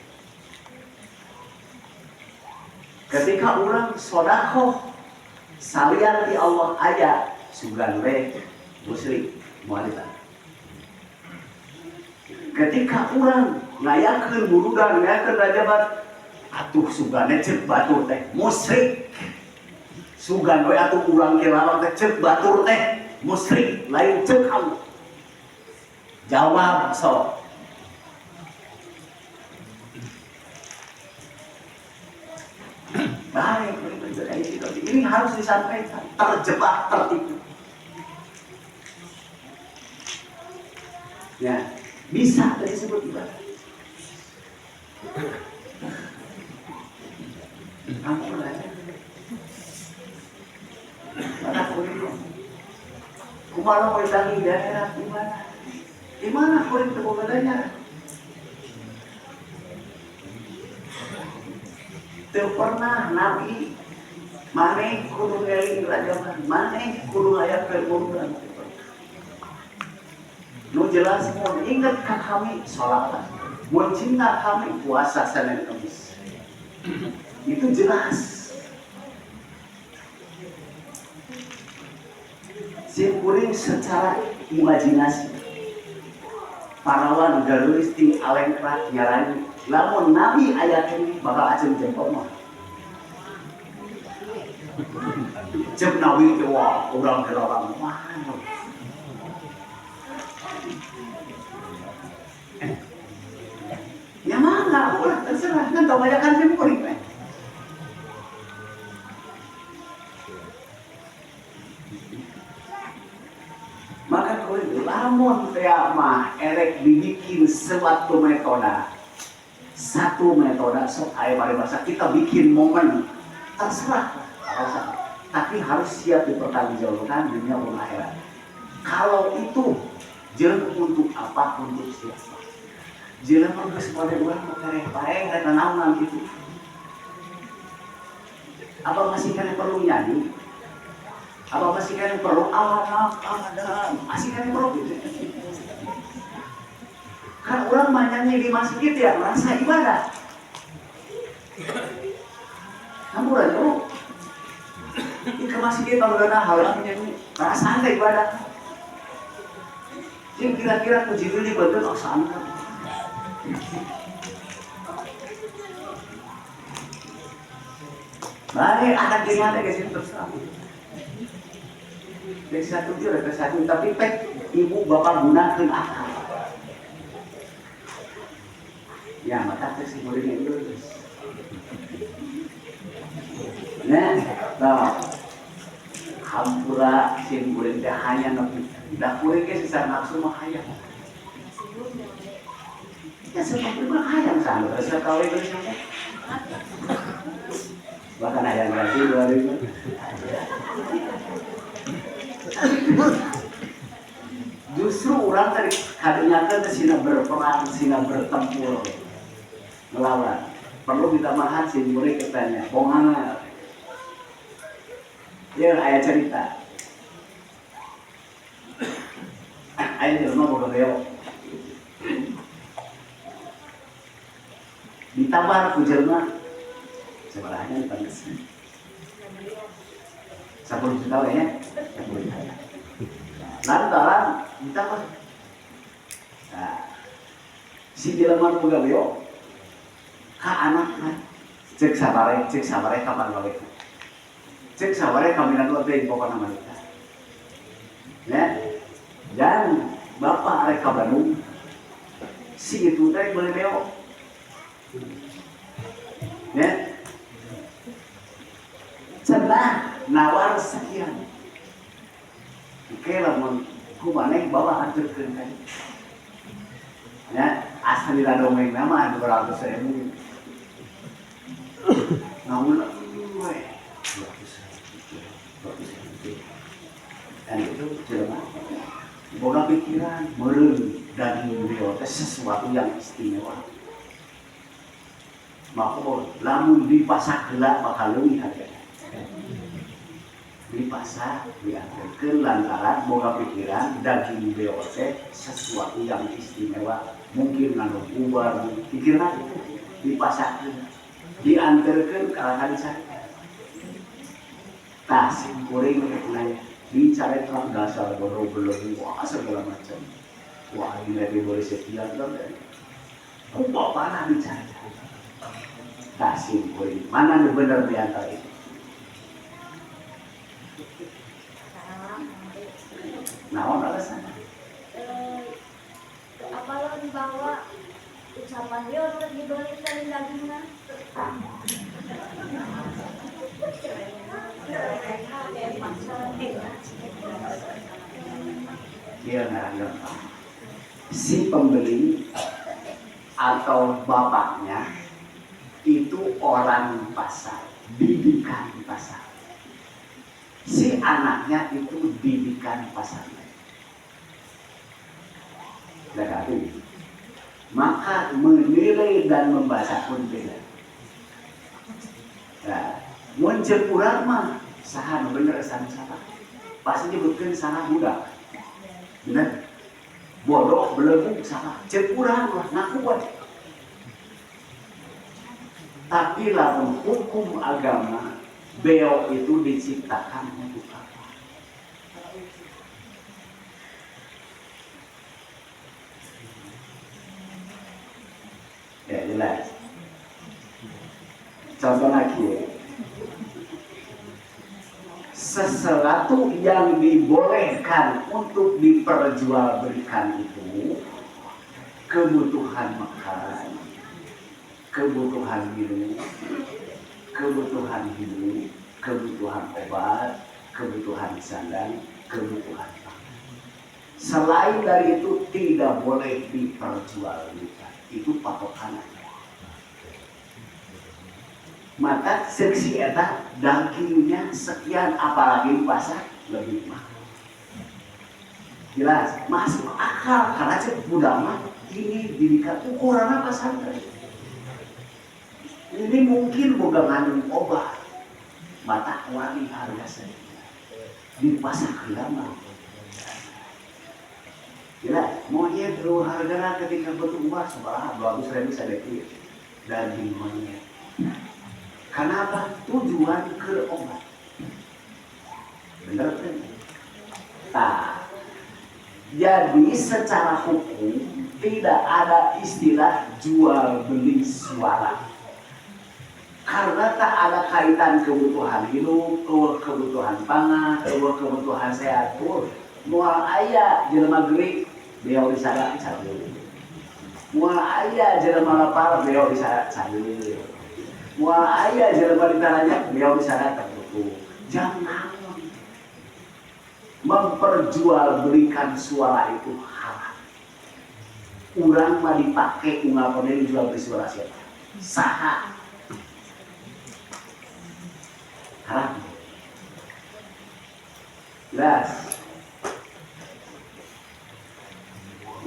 Ketika orang sodakoh salian di Allah ayat sugan we musyrik mualifan. Ketika orang ngayakeun burudan ngayakeun rajabat atuh sugane cek batur teh musyrik. Sugan we atuh urang kelawang teh cek batur teh musyrik lain cek Allah. Jawab so. Baik, ini harus disampaikan. Terjebak, tertipu. Ya, bisa disebut ibadah. Ampun aja. Maka kulit kumala mo itang daerah di mana kulit itu bedanya? Tidak pernah Nabi mana kudu ngeling rajaman, mana kudu ayat perburuan. Nu jelas mau ingat kami sholat, mau cinta kami puasa Senin Kamis. Itu jelas. Simpuring secara imajinasi. Parawan garulis ting alengkrat nyarani. Lamun Nabi ayat ini bakal acem jempol mah. Cep Nabi itu wah orang gerorang wah. Ya mana, ulah terserah kan kebanyakan simpuring. Maka kulit lamun teh mah erek dibikin suatu metode. Satu metode sok aya paribasa kita bikin momen terserah. Tapi harus siap dipertanggungjawabkan dunia dan akhirat. Kalau itu jeung untuk apa untuk siapa? Jeung geus pada urang mah paeng eta naon gitu. Apa masih kena perlu nyanyi? Apa masih kalian perlu ada masih kalian perlu gitu. Kan orang nyanyi di masjid ya merasa ibadah. Kamu udah tahu di masjid bagaimana hal nyanyi merasa ada ibadah. Jadi kira-kira puji dulu betul asal kan. Baik akan dilihat ke situ terserah. Dari satu ke satu, tapi pek ibu bapak gunakan akal. Ya, maka si muridnya itu. Nah, hampura si muridnya hanya nabi. Dah muridnya sisa nafsu mah hayang. Ya seperti mah hayang sana. Terus kau itu siapa? Bahkan hayang lagi 2000. Justru orang tadi kadang-kadang sina berperang, sina bertempur melawan. Perlu ditambahkan si murid katanya, bongangan. Ya ayat cerita. Ayat jelma boga beo. Ditabar ku jelma. Sebenarnya dipanggil. 10 juta ya. Lantaran ditambah. Nah, si jelema boga beo ka anak kan cek sabare kapan balik. Cek sabare kami nanti ada info nama kita. Ya, dan bapak arek ka Bandung si itu teh boleh beo. Ya, cenah nawar sekian. Oke lamun kumaneh bawa anturkeun kan. Ya, asal diladongeng nama 200.000. Namun dan itu jelema boga pikiran meureun daging beliau teh sesuatu yang istimewa. Maka lamun dipasak heula bakal leuwih hargana. Dipasak diangkeun lantaran boga pikiran daging beliau teh sesuatu yang istimewa. Mungkin nganu ubar pikiran itu dipasakkeun diantarkeun ka kancan. Tah simkuring nanya bicara tentang dasar bodoh belum wah segala macam. Wah ini lebih boleh sekian kan? Apa mana bicara? Tah simkuring mana yang benar di antara itu? Naon alasan? Apalagi bahwa ucapan dia udah dibeli dari dagingnya. Dia ngarang si pembeli atau bapaknya itu orang pasar, didikan pasar. Si anaknya itu didikan pasar. Jadi, maka menilai dan membaca pun beda. Nah, muncul kurang mah saha bener salah. Pasti nyebutkan salah budak. Bener. Bodoh belum salah. Cek kurang lah ngaku buat. Tapi lamun hukum agama beo itu diciptakan untuk apa? Ya jelas. Contoh lagi, sesuatu yang dibolehkan untuk diperjualbelikan itu kebutuhan makan, kebutuhan minum, kebutuhan hidup, kebutuhan obat, kebutuhan sandang, kebutuhan pangan. Selain dari itu tidak boleh diperjualbelikan. Itu patokannya. Maka seksi eta dagingnya sekian, apalagi di pasar lebih mahal. Jelas masuk akal karena cek budama ini didikan ukuran pasar. Ini mungkin boga ngandung obat, mata wani harga saja di pasar kiamat. Jelas mau dia dulu harga ketika betul umat sebelah 200.000 sedekah daging monyet. Kenapa? Tujuan ke obat. Benar kan? Nah, jadi secara hukum tidak ada istilah jual beli suara. Karena tak ada kaitan kebutuhan hidup, kebutuhan pangan, kebutuhan sehat. Mual ayah jelema gerik, beliau disana cabul. Mual ayah jelema lapar, beliau disana cabul. Mual ayah jelema ditananya, beliau disana tertutup. Jangan memperjualbelikan suara itu haram. Urang mah dipakai unggapannya dijual beli suara siapa? Saha. Haram. Jelas.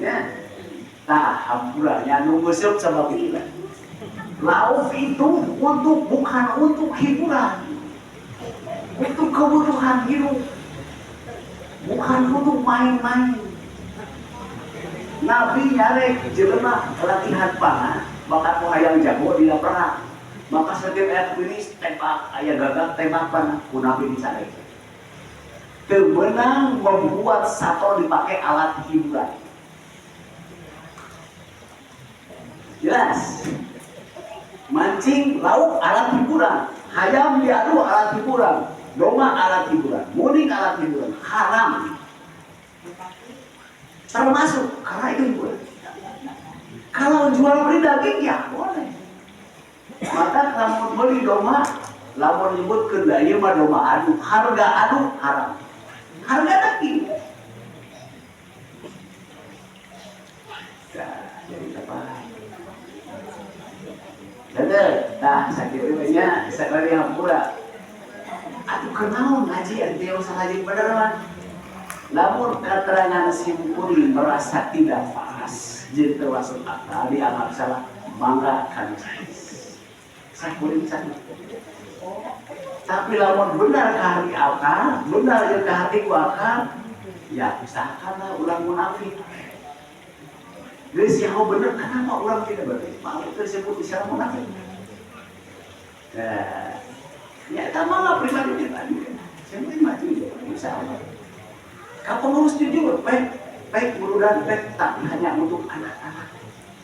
Ya. Nah, hampurannya nunggu siap sama kita. Lauk itu bukan untuk hiburan, untuk kebutuhan hidup, bukan untuk main-main. Nabi nyarek jelema latihan panah, maka hayang jago dia perang. Maka setiap ayat ini tembak, ayat gagak tembak panah, Nabi dicari. Kemenang membuat satu dipakai alat hiburan. Jelas. Mancing lauk alat hiburan, hayam diadu alat hiburan, domba alat hiburan, mudik alat hiburan, haram. Termasuk karena itu hiburan. Kalau jual beli daging ya boleh. Maka lamun beli domba, lamun nyebut ke daya mah domba adu, harga adu haram. Harga daging. Nah, jadi apa? Nah, sakitnya sekali hampura. Aduh kenal ngaji ente usah ngaji beneran. Namun keterangan simpul merasa tidak pas, jadi termasuk akal dianggap salah, mangga kami sakuring sana. Tapi lamun benar kahari akal, benar yang kahari akal, ya usahakanlah ulang munafik. Geus yang bener kenapa ulang tidak berarti? Mau tersebut istilah munafik. Ya malah pribadi pribadi. Saya maju insya Allah. Kalau mau jujur, baik mudah baik tapi hanya untuk anak-anak.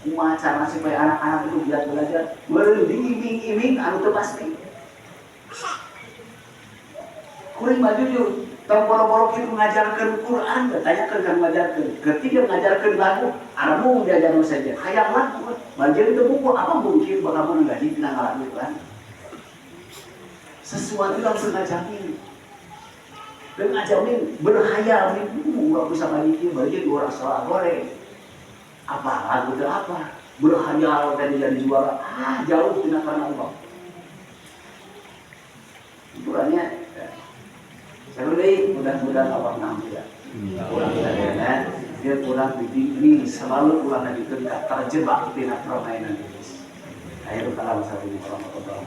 Kumaha cara supaya anak-anak itu biar belajar beriming-iming anu teu pasti. Kuring mah jujur. Tong boro-boro kita mengajarkan Quran, bertanyakan kan mengajarkan. Ketika mengajarkan lagu, aramu diajar saja. Hayang lagu, banjir itu buku apa mungkin bakal mengaji tentang lagu Quran. Sesuatu yang sengajamin, dengan jamin berhayal, nggak bisa balikin, balikin orang salah goreng. apa lagu itu apa berhayal dan jadi juara jauh tidak karena Allah. Ukurannya sebenarnya mudah-mudahan Allah nanti ya. Kurang sadar dia kurang ini selalu kurang lagi terjebak tidak permainan ini. Akhirnya kalau saya ini orang-orang